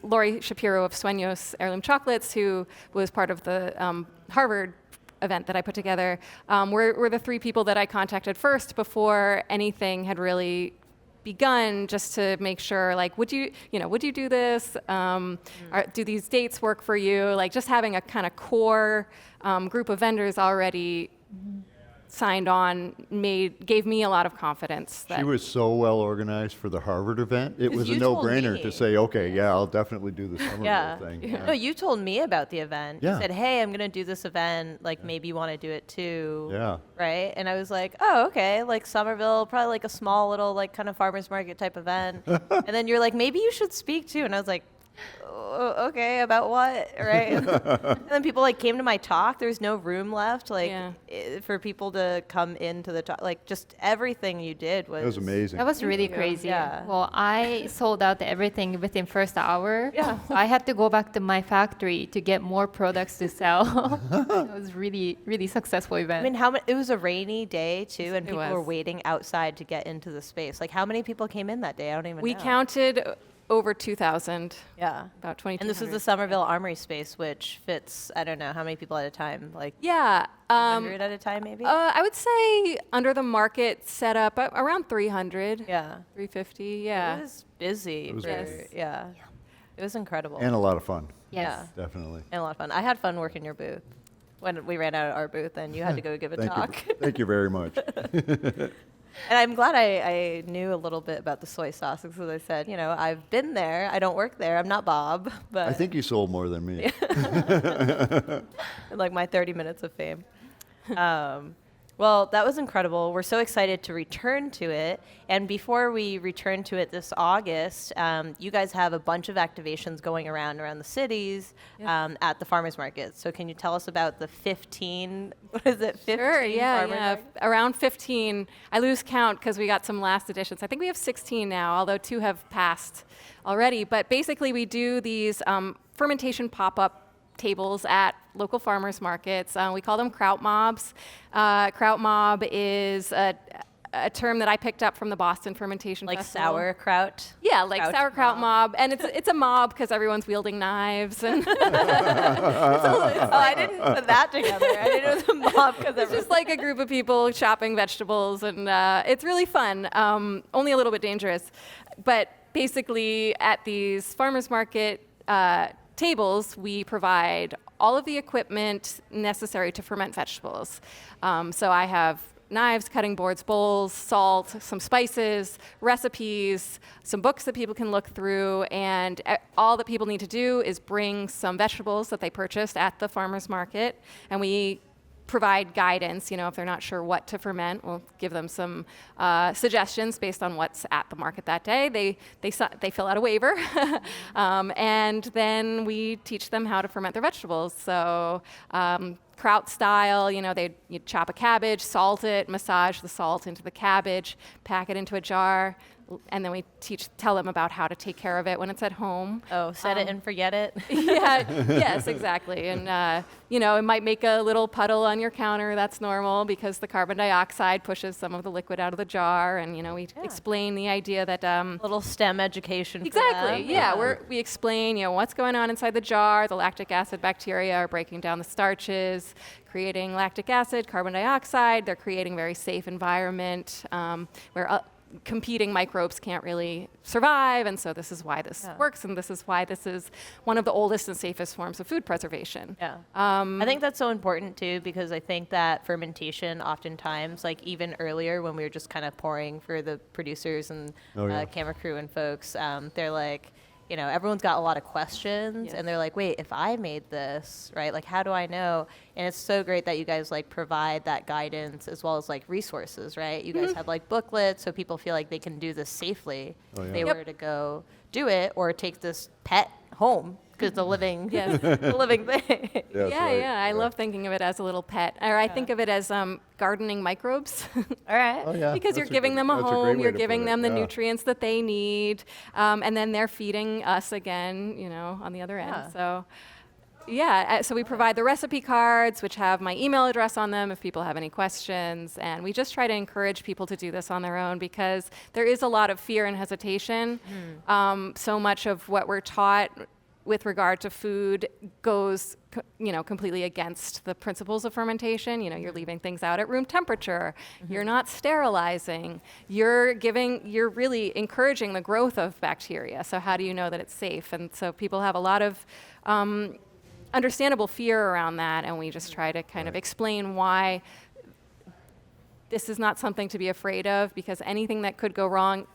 Lori Shapiro of Sueños Heirloom Chocolates, who was part of the Harvard event that I put together, were the three people that I contacted first before anything had really begun, just to make sure, like, would you do this? Do these dates work for you? Like, just having a kind of core group of vendors already signed on gave me a lot of confidence. She was so well organized for the Harvard event. It was a no-brainer to say, okay, yeah, I'll definitely do the Somerville thing. Yeah. No, you told me about the event. Yeah. You said, hey, I'm going to do this event. Like, maybe you want to do it too. Yeah. Right? And I was like, oh, okay. Like, Somerville, probably like a small little, like, kind of farmer's market type event. And then you're like, maybe you should speak too. And I was like, oh, okay, about what, right? And then people like came to my talk. There was no room left, like for people to come into the talk. Like, just everything you did was. It was amazing. That was really crazy. Yeah. Well, I sold out everything within first hour. Yeah. So I had to go back to my factory to get more products to sell. It was really, really successful event. I mean, it was a rainy day too, and people were waiting outside to get into the space. Like, how many people came in that day? I don't even know. We counted over 2,000. Yeah. About 2,200. And this is the Somerville Armory space, which fits, I don't know, how many people at a time? Like, 100 at a time, maybe? I would say under the market setup, around 300. Yeah. 350, yeah. It was busy. It was busy. Yeah. It was incredible. And a lot of fun. Yes. Yeah. Definitely. And a lot of fun. I had fun working your booth. When we ran out of our booth, and you had to go give a talk. Thank you very much. And I'm glad I knew a little bit about the soy sauce, because I said, I've been there. I don't work there. I'm not Bob. But I think you sold more than me. like my 30 minutes of fame. Well, that was incredible. We're so excited to return to it. And before we return to it this August, you guys have a bunch of activations going around the cities at the farmers market. So can you tell us about the 15, what is it, 15 Sure, yeah. farmers markets? Around 15. I lose count because we got some last editions. I think we have 16 now, although 2 have passed already. But basically, we do these fermentation pop-up tables at local farmers markets. We call them kraut mobs. Kraut mob is a term that I picked up from the Boston Fermentation Festival. Sauerkraut? Yeah, like sauerkraut mob. And it's a mob because everyone's wielding knives. And I didn't put that together. I didn't know it was a mob because it's just like a group of people chopping vegetables, and it's really fun, only a little bit dangerous. But basically, at these farmers market tables, we provide all of the equipment necessary to ferment vegetables. So I have knives, cutting boards, bowls, salt, some spices, recipes, some books that people can look through, and all that people need to do is bring some vegetables that they purchased at the farmer's market, and we provide guidance. If they're not sure what to ferment, we'll give them some suggestions based on what's at the market that day. They fill out a waiver, and then we teach them how to ferment their vegetables. So kraut style, you chop a cabbage, salt it, massage the salt into the cabbage, pack it into a jar, and then we tell them about how to take care of it when it's at home. Oh, set it and forget it? Yes, exactly. And, it might make a little puddle on your counter. That's normal because the carbon dioxide pushes some of the liquid out of the jar. And, we explain the idea that... little STEM education Exactly, for them. yeah. We explain, what's going on inside the jar. The lactic acid bacteria are breaking down the starches, creating lactic acid, carbon dioxide. They're creating a very safe environment where... competing microbes can't really survive, and so this is why this works, and this is why this is one of the oldest and safest forms of food preservation. Yeah. I think that's so important too, because I think that fermentation oftentimes, like even earlier when we were just kind of pouring for the producers and camera crew and folks, they're like, everyone's got a lot of questions, and they're like, wait, if I made this, right, like how do I know? And it's so great that you guys like provide that guidance as well as like resources, right? You guys have like booklets so people feel like they can do this safely if they were to go do it or take this pet home, because the living, Yes. the living thing. That's yeah, right. yeah. I love thinking of it as a little pet, or I think of it as gardening microbes. All right. Oh, yeah. Because you're That's giving good- them a that's great home, way you're to giving put it, them the yeah. nutrients that they need, and then they're feeding us again, on the other end. Yeah. So, yeah, so we provide the recipe cards, which have my email address on them if people have any questions, and we just try to encourage people to do this on their own because there is a lot of fear and hesitation. So much of what we're taught with regard to food goes completely against the principles of fermentation. You're leaving things out at room temperature. You're not sterilizing. You're really encouraging the growth of bacteria. So how do you know that it's safe? And so people have a lot of understandable fear around that, and we just try to kind of explain why this is not something to be afraid of, because anything that could go wrong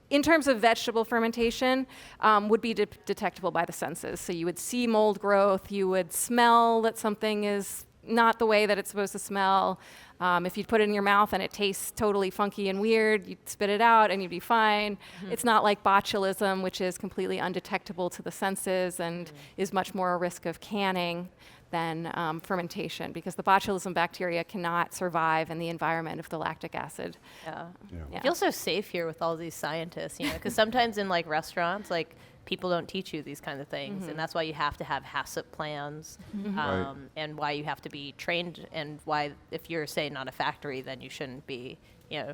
in terms of vegetable fermentation would be detectable by the senses. So you would see mold growth, you would smell that something is not the way that it's supposed to smell. If you put it in your mouth and it tastes totally funky and weird, you'd spit it out and you'd be fine. It's not like botulism, which is completely undetectable to the senses and is much more a risk of canning than fermentation, because the botulism bacteria cannot survive in the environment of the lactic acid. Yeah. Yeah. I feel so safe here with all these scientists, because sometimes in like restaurants, like people don't teach you these kinds of things, and that's why you have to have HACCP plans, Right. and why you have to be trained, and why if you're, say, not a factory, then you shouldn't be,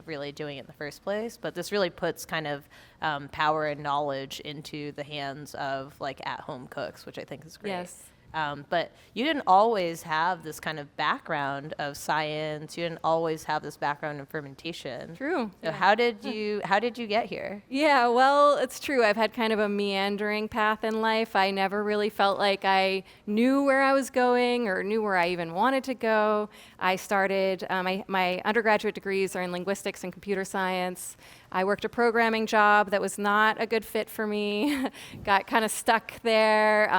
really doing it in the first place. But this really puts kind of power and knowledge into the hands of like at-home cooks, which I think is great. Yes. But you didn't always have this kind of background of science. You didn't always have this background in fermentation. True. So how did you get here? Yeah, well, it's true. I've had kind of a meandering path in life. I never really felt like I knew where I was going or knew where I even wanted to go. I started, my undergraduate degrees are in linguistics and computer science. I worked a programming job that was not a good fit for me, got kind of stuck there,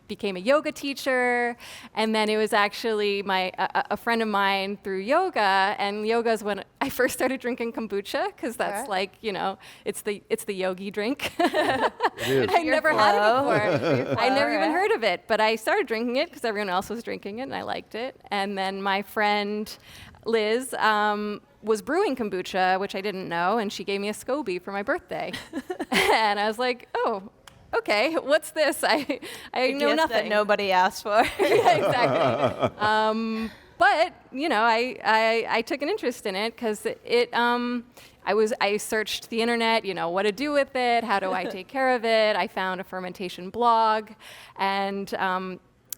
became a yoga teacher, and then it was actually a friend of mine through yoga, and yoga is when I first started drinking kombucha, because that's Alright. like, it's the yogi drink. It is. I never had flow. it before. I never even Alright. heard of it, but I started drinking it because everyone else was drinking it, and I liked it. And then my friend Liz was brewing kombucha, which I didn't know, and she gave me a SCOBY for my birthday. And I was like, oh, okay, what's this? I know Gift nothing. that nobody asked for. Yeah, exactly. But I took an interest in it because I searched the internet, what to do with it, how do I take care of it. I found a fermentation blog, and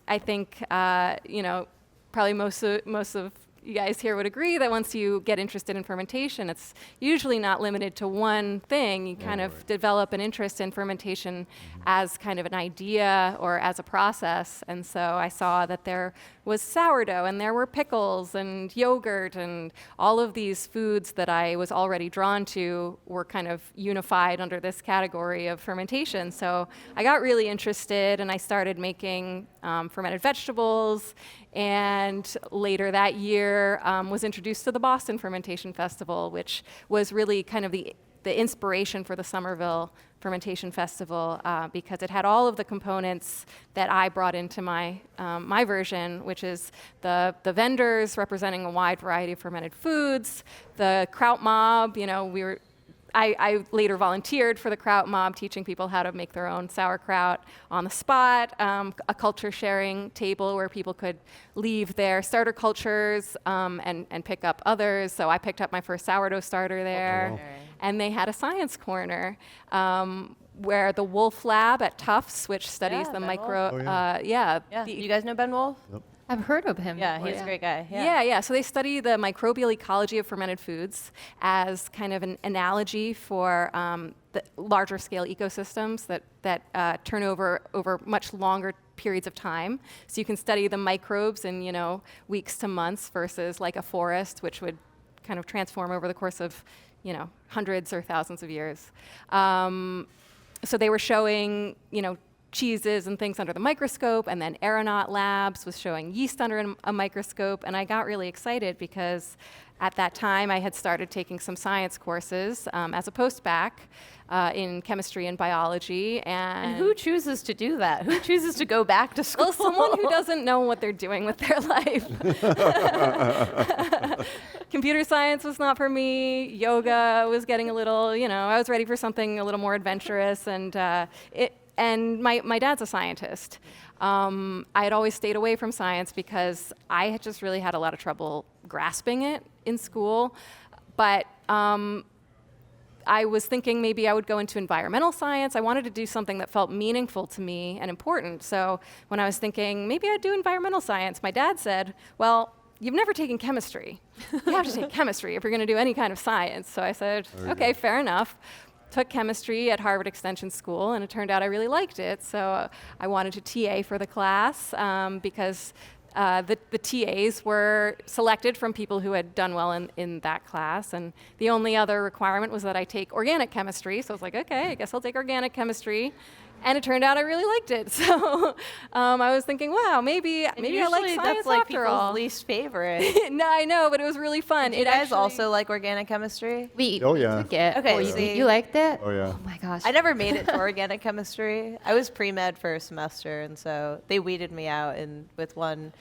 I think probably most of you guys here would agree that once you get interested in fermentation, it's usually not limited to one thing. You kind of develop an interest in fermentation as kind of an idea or as a process. And so I saw that there was sourdough and there were pickles and yogurt, and all of these foods that I was already drawn to were kind of unified under this category of fermentation. So I got really interested, and I started making fermented vegetables, and later that year was introduced to the Boston Fermentation Festival, which was really kind of the inspiration for the Somerville Fermentation Festival, because it had all of the components that I brought into my version, which is the vendors representing a wide variety of fermented foods, the kraut mob. I later volunteered for the kraut mob, teaching people how to make their own sauerkraut on the spot, a culture sharing table where people could leave their starter cultures and pick up others. So I picked up my first sourdough starter there. wow. And they had a science corner where the Wolf Lab at Tufts, which studies Yeah, the Ben micro, Wolf. Oh, yeah. Yeah. the- You guys know Ben Wolf? I've heard of him. Yeah, before, he's a great guy. Yeah. So they study the microbial ecology of fermented foods as kind of an analogy for the larger scale ecosystems that turn over much longer periods of time. So you can study the microbes in weeks to months versus like a forest, which would kind of transform over the course of hundreds or thousands of years. So they were showing cheeses and things under the microscope, and then Aeronaut Labs was showing yeast under a microscope, and I got really excited because at that time I had started taking some science courses as a post-bac in chemistry and biology. And who chooses to do that? Who chooses to go back to school? Well, someone who doesn't know what they're doing with their life. Computer science was not for me. Yoga was getting a little, I was ready for something a little more adventurous. And my dad's a scientist. I had always stayed away from science because I had just really had a lot of trouble grasping it in school. But I was thinking maybe I would go into environmental science. I wanted to do something that felt meaningful to me and important. So when I was thinking maybe I'd do environmental science, my dad said, well, you've never taken chemistry. You have to take chemistry if you're going to do any kind of science. So I said, okay, fair enough. Took chemistry at Harvard Extension School, and it turned out I really liked it. So I wanted to TA for the class because the TAs were selected from people who had done well in that class. And the only other requirement was that I take organic chemistry. So I was like, okay, I guess I'll take organic chemistry. And it turned out I really liked it. So I was thinking, wow, maybe I like science that's like after all. people's least favorite. No, I know, but it was really fun. You guys also like organic chemistry? We Oh, yeah. took it. Okay, Oh, see. you liked it? Oh, yeah. Oh my gosh. I never made it to organic chemistry. I was pre-med for a semester, and so they weeded me out. And with one,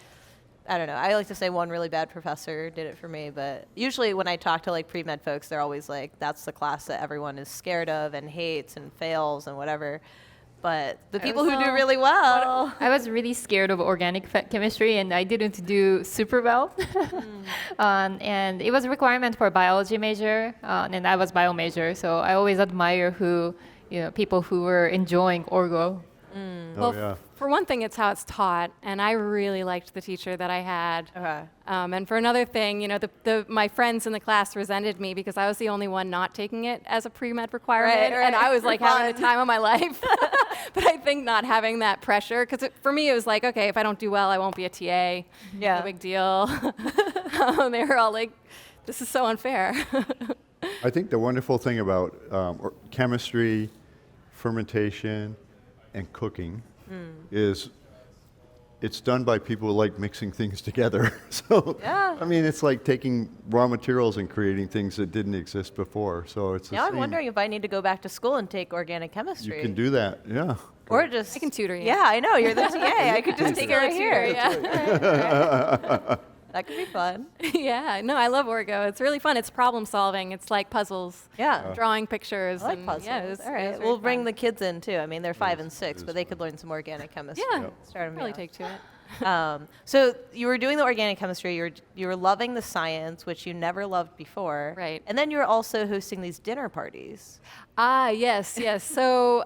I don't know, I like to say one really bad professor did it for me. But usually when I talk to like pre-med folks, they're always like, that's the class that everyone is scared of and hates and fails and whatever. But the people who do really well. I was really scared of organic chemistry, and I didn't do super well. And it was a requirement for a biology major, and I was bio major, so I always admire people who were enjoying orgo. Well, yeah. for one thing, it's how it's taught, and I really liked the teacher that I had. Okay. And for another thing, my friends in the class resented me because I was the only one not taking it as a pre-med requirement, Right. and I was like having the time of my life. But I think not having that pressure, because for me it was like, okay, if I don't do well, I won't be a TA. Yeah. No big deal. They were all like, this is so unfair. I think the wonderful thing about chemistry, fermentation, and cooking is it's done by people who like mixing things together. So, Yeah. I mean, it's like taking raw materials and creating things that didn't exist before. So it's the Now I'm same. wondering if I need to go back to school and take organic chemistry. You can do that, yeah. Or just I can tutor you. Yeah, I know, you're the TA. I could just take it right here. Yeah. That could be fun. Yeah, no, I love Orgo. It's really fun. It's problem solving. It's like puzzles. Yeah. Drawing pictures. I like and puzzles. Yeah, it was, All it right, was very we'll bring fun. the kids in too. I mean, they're 5 and It 6, is but they fun. could learn some organic chemistry. Yeah, Start 'em really young. take to it. So you were doing the organic chemistry. You were loving the science, which you never loved before. Right. And then you were also hosting these dinner parties. Ah, yes. So,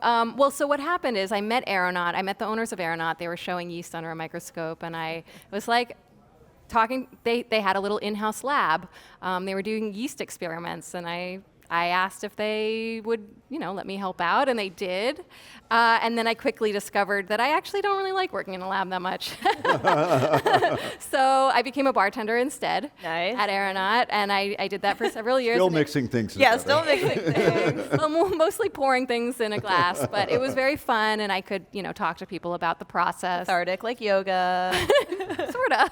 so what happened is I met Aeronaut. I met the owners of Aeronaut. They were showing yeast under a microscope, and I was like, they had a little in-house lab. They were doing yeast experiments, and I asked if they would, let me help out, and they did. And then I quickly discovered that I actually don't really like working in a lab that much. So I became a bartender instead Nice. at Aeronaut, and I did that for several years. Still and mixing things Yeah, together. still mixing things. mostly pouring things in a glass, but it was very fun, and I could, talk to people about the process. Cathartic, like yoga. Sort of.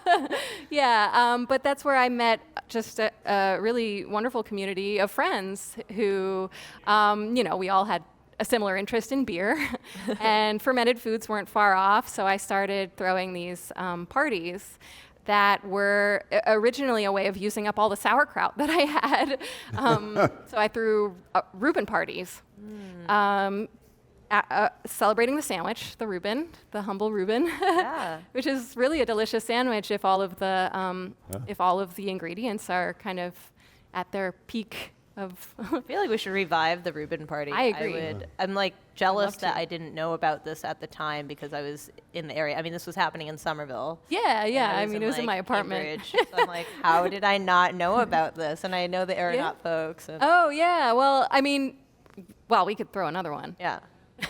Yeah, but that's where I met just a really wonderful community of friends who, we all had a similar interest in beer, and fermented foods weren't far off, so I started throwing these parties that were originally a way of using up all the sauerkraut that I had. So I threw Reuben parties. Celebrating the sandwich, the Reuben, the humble Reuben, Yeah. which is really a delicious sandwich if all of the ingredients are kind of at their peak of. I feel like we should revive the Reuben party. I agree. I'm like jealous love that to. I didn't know about this at the time because I was in the area. I mean, this was happening in Somerville. Yeah. And I mean, it was in my like, apartment. Cambridge. So I'm like, how did I not know about this? And I know the Aeronaut folks. And Oh yeah. Well, I mean, we could throw another one. yeah.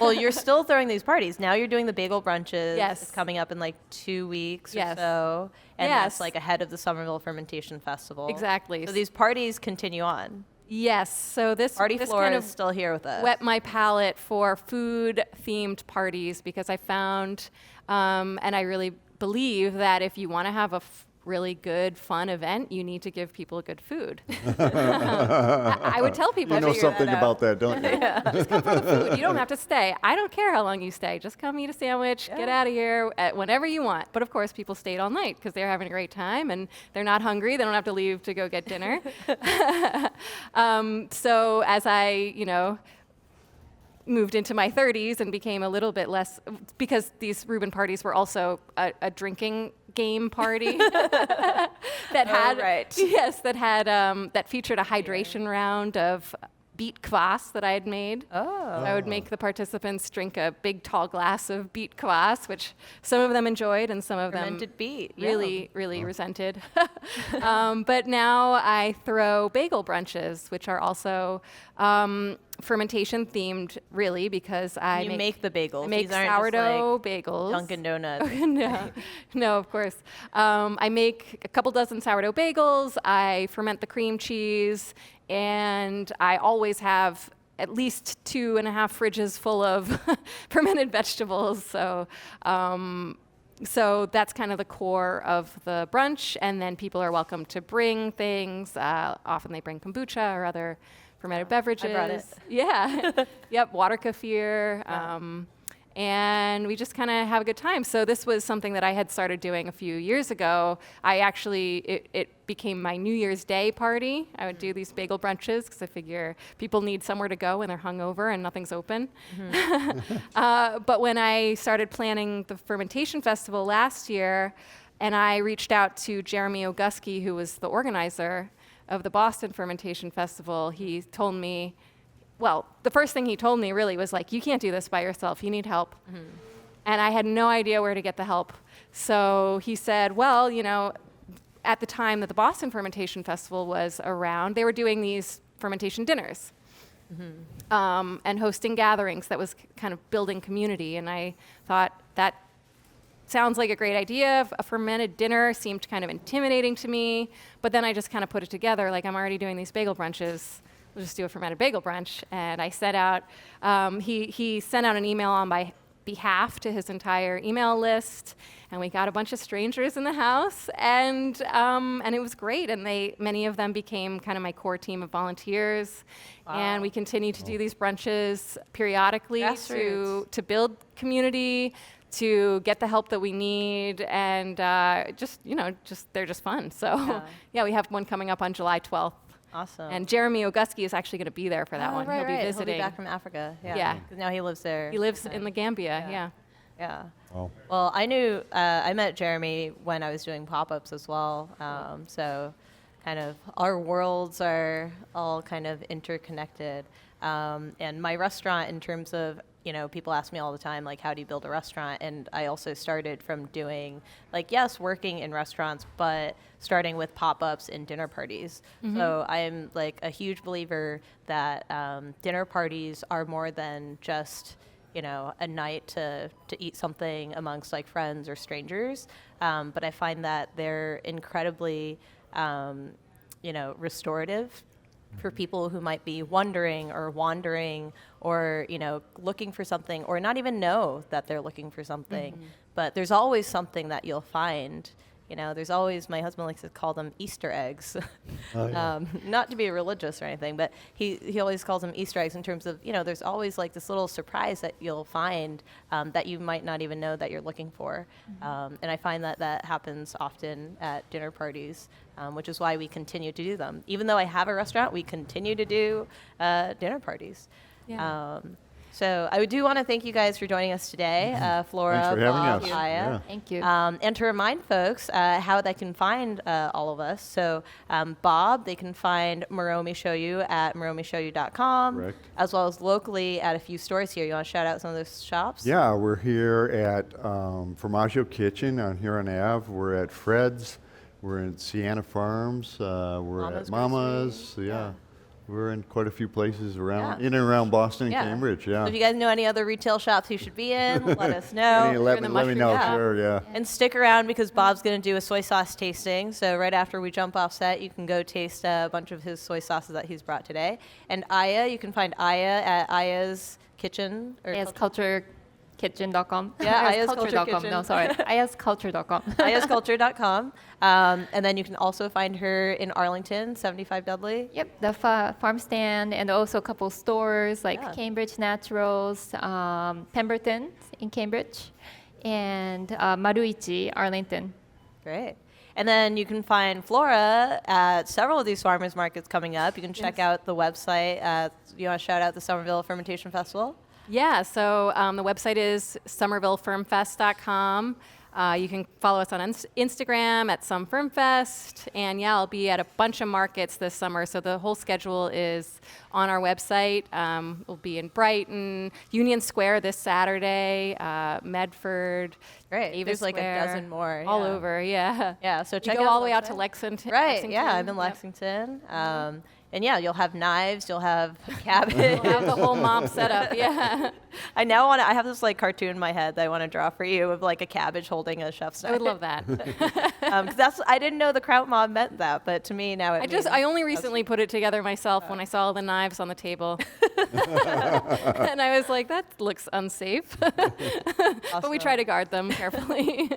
Well, you're still throwing these parties. Now you're doing the bagel brunches. Yes. It's coming up in like 2 weeks or Yes. so. And Yes. that's like ahead of the Somerville Fermentation Festival. Exactly. So these parties continue on. Yes, so this Flora kind is of still here with us. whet my palate for food-themed parties because I found, and I really believe that if you want to have a really good, fun event, you need to give people good food. I would tell people. You know something about that, don't you? Just come for the food. You don't have to stay. I don't care how long you stay. Just come eat a sandwich, get out of here whenever you want. But of course, people stayed all night because they're having a great time and they're not hungry. They don't have to leave to go get dinner. So as I, moved into my 30s and became a little bit less, because these Reuben parties were also a drinking game party that had, that featured a hydration round of beet kvass that I had made. I would make the participants drink a big tall glass of beet kvass, which some of them enjoyed and some of Fermented them beet. really resented. But now I throw bagel brunches, which are also fermentation themed, really, because I make the bagels. I make These aren't sourdough just like bagels. Dunkin' Donuts. No, of course. I make a couple dozen sourdough bagels. I ferment the cream cheese, and I always have at least 2.5 fridges full of fermented vegetables. So that's kind of the core of the brunch, and then people are welcome to bring things. Often they bring kombucha or other fermented beverages. I brought it. Yeah. Yep, water kefir. And we just kind of have a good time. So this was something that I had started doing a few years ago. It became my New Year's Day party. I would do these bagel brunches because I figure people need somewhere to go when they're hungover and nothing's open. But when I started planning the Fermentation Festival last year, and I reached out to Jeremy Oguski, who was the organizer of the Boston Fermentation Festival, he told me, well, the first thing he told me really was like, you can't do this by yourself, you need help. And I had no idea where to get the help. So he said, well, at the time that the Boston Fermentation Festival was around, they were doing these fermentation dinners and hosting gatherings that was kind of building community. And I thought that sounds like a great idea. A fermented dinner seemed kind of intimidating to me, but then I just kind of put it together, like I'm already doing these bagel brunches. We'll just do a fermented bagel brunch. And I sent out, he sent out an email on my behalf to his entire email list, and we got a bunch of strangers in the house, and it was great. And many of them became kind of my core team of volunteers. Wow. And we continue to do these brunches periodically to build community, to get the help that we need, and they're just fun. So yeah, we have one coming up on July 12th. Awesome. And Jeremy Oguski is actually going to be there for that one. Right, He'll be visiting. He'll be back from Africa. Yeah. 'Cause now he lives there. He lives in the Gambia. Yeah. Oh. Well, I met Jeremy when I was doing pop-ups as well. So kind of our worlds are all kind of interconnected. And my restaurant, in terms of, people ask me all the time, like, how do you build a restaurant? And I also started from doing, working in restaurants, but starting with pop-ups and dinner parties. So I'm like a huge believer that dinner parties are more than just, a night to eat something amongst like friends or strangers. But I find that they're incredibly, restorative for people who might be wondering or wandering or, looking for something or not even know that they're looking for something. But there's always something that you'll find. There's always, my husband likes to call them Easter eggs. Not to be religious or anything, but he always calls them Easter eggs in terms of, there's always like this little surprise that you'll find that you might not even know that you're looking for. And I find that happens often at dinner parties, which is why we continue to do them. Even though I have a restaurant, we continue to do dinner parties. Yeah. So I do want to thank you guys for joining us today, Flora, Thanks for having Bob, us. Aya. Yeah. Thank you. And to remind folks how they can find all of us. So Bob, they can find Moromi Shoyu at moromishoyu.com, Correct. as well as locally at a few stores here. You want to shout out some of those shops? Yeah, we're here at Formaggio Kitchen on Huron Ave. We're at Fred's. We're at Sienna Farms. We're Mama's at Mama's. Grocery. Yeah. We're in quite a few places around, Yeah. in and around Boston and Yeah. Cambridge, yeah. So if you guys know any other retail shops you should be in, let us know. Hey, let in me the let me know, mushroom shop. sure, yeah. And stick around because Bob's going to do a soy sauce tasting. So right after we jump off set, you can go taste a bunch of his soy sauces that he's brought today. And Aya, you can find Aya at Aya's Kitchen. Or ayasculturekitchen.com. Yeah, Aya's Culture ayasculture.com. Kitchen. No, sorry. ayasculture.com. ayasculture.com. And then you can also find her in Arlington, 75 Dudley. Yep, the farm stand and also a couple stores like Yeah. Cambridge Naturals, Pemberton in Cambridge, and Maruichi, Arlington. Great. And then you can find Flora at several of these farmers markets coming up. You can check out the website. You want to shout out the Somerville Fermentation Festival? Yeah, so the website is somervillefermfest.com. You can follow us on Instagram at SomeFermFest. And yeah, I'll be at a bunch of markets this summer. So the whole schedule is on our website. We'll be in Brighton, Union Square this Saturday, Medford, Great. Davis There's like Square, a dozen more. all yeah. over, yeah. Yeah, so You check go out all the the way out to website. Lexington. Right, yeah, I'm in Yep. Lexington. And yeah, you'll have knives, you'll have cabbage. We'll have the whole mob set up, yeah. I have this like cartoon in my head that I want to draw for you of like a cabbage holding a chef's knife. I would love that. 'Cause I didn't know the kraut mob meant that, but to me now it I only recently put it together myself when I saw all the knives on the table. And I was like, that looks unsafe. But we try to guard them carefully.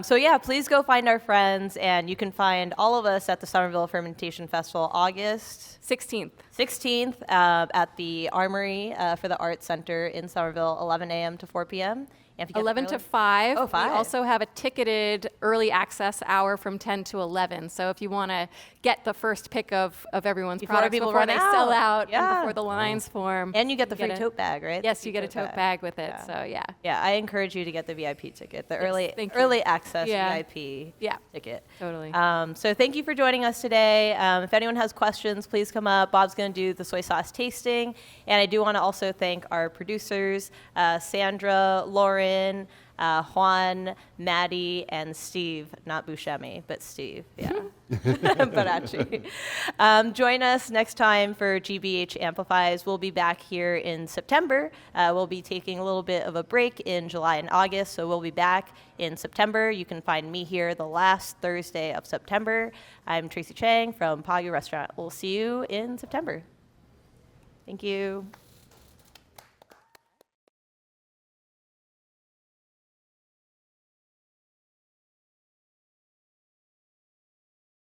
So yeah, please go find our friends, and you can find all of us at the Somerville Fermentation Festival, August 16th. at the Armory for the Art Center in Somerville, 11 a.m. to 4 p.m. And if you get 11 there to 5. Oh, 5. We also have a ticketed early access hour from 10 to 11. So if you want to get the first pick of everyone's Before products people before run they out. sell out Yeah. and before the lines form. and you get the free get tote bag, right? Yes, The you get a free tote bag with it. Yeah. So yeah. Yeah, I encourage you to get the VIP ticket, the early thank you. early access Yeah. VIP Yeah. ticket. Totally. So thank you for joining us today. If anyone has questions, please come up. Bob's going to do the soy sauce tasting. And I do want to also thank our producers, Sandra, Lauren, Juan, Maddie, and Steve. Not Buscemi, but Steve. Yeah. Barachi. Join us next time for GBH Amplifies. We'll be back here in September. We'll be taking a little bit of a break in July and August, so we'll be back in September. You can find me here the last Thursday of September. I'm Tracy Chang from PAGU Restaurant. We'll see you in September. Thank you.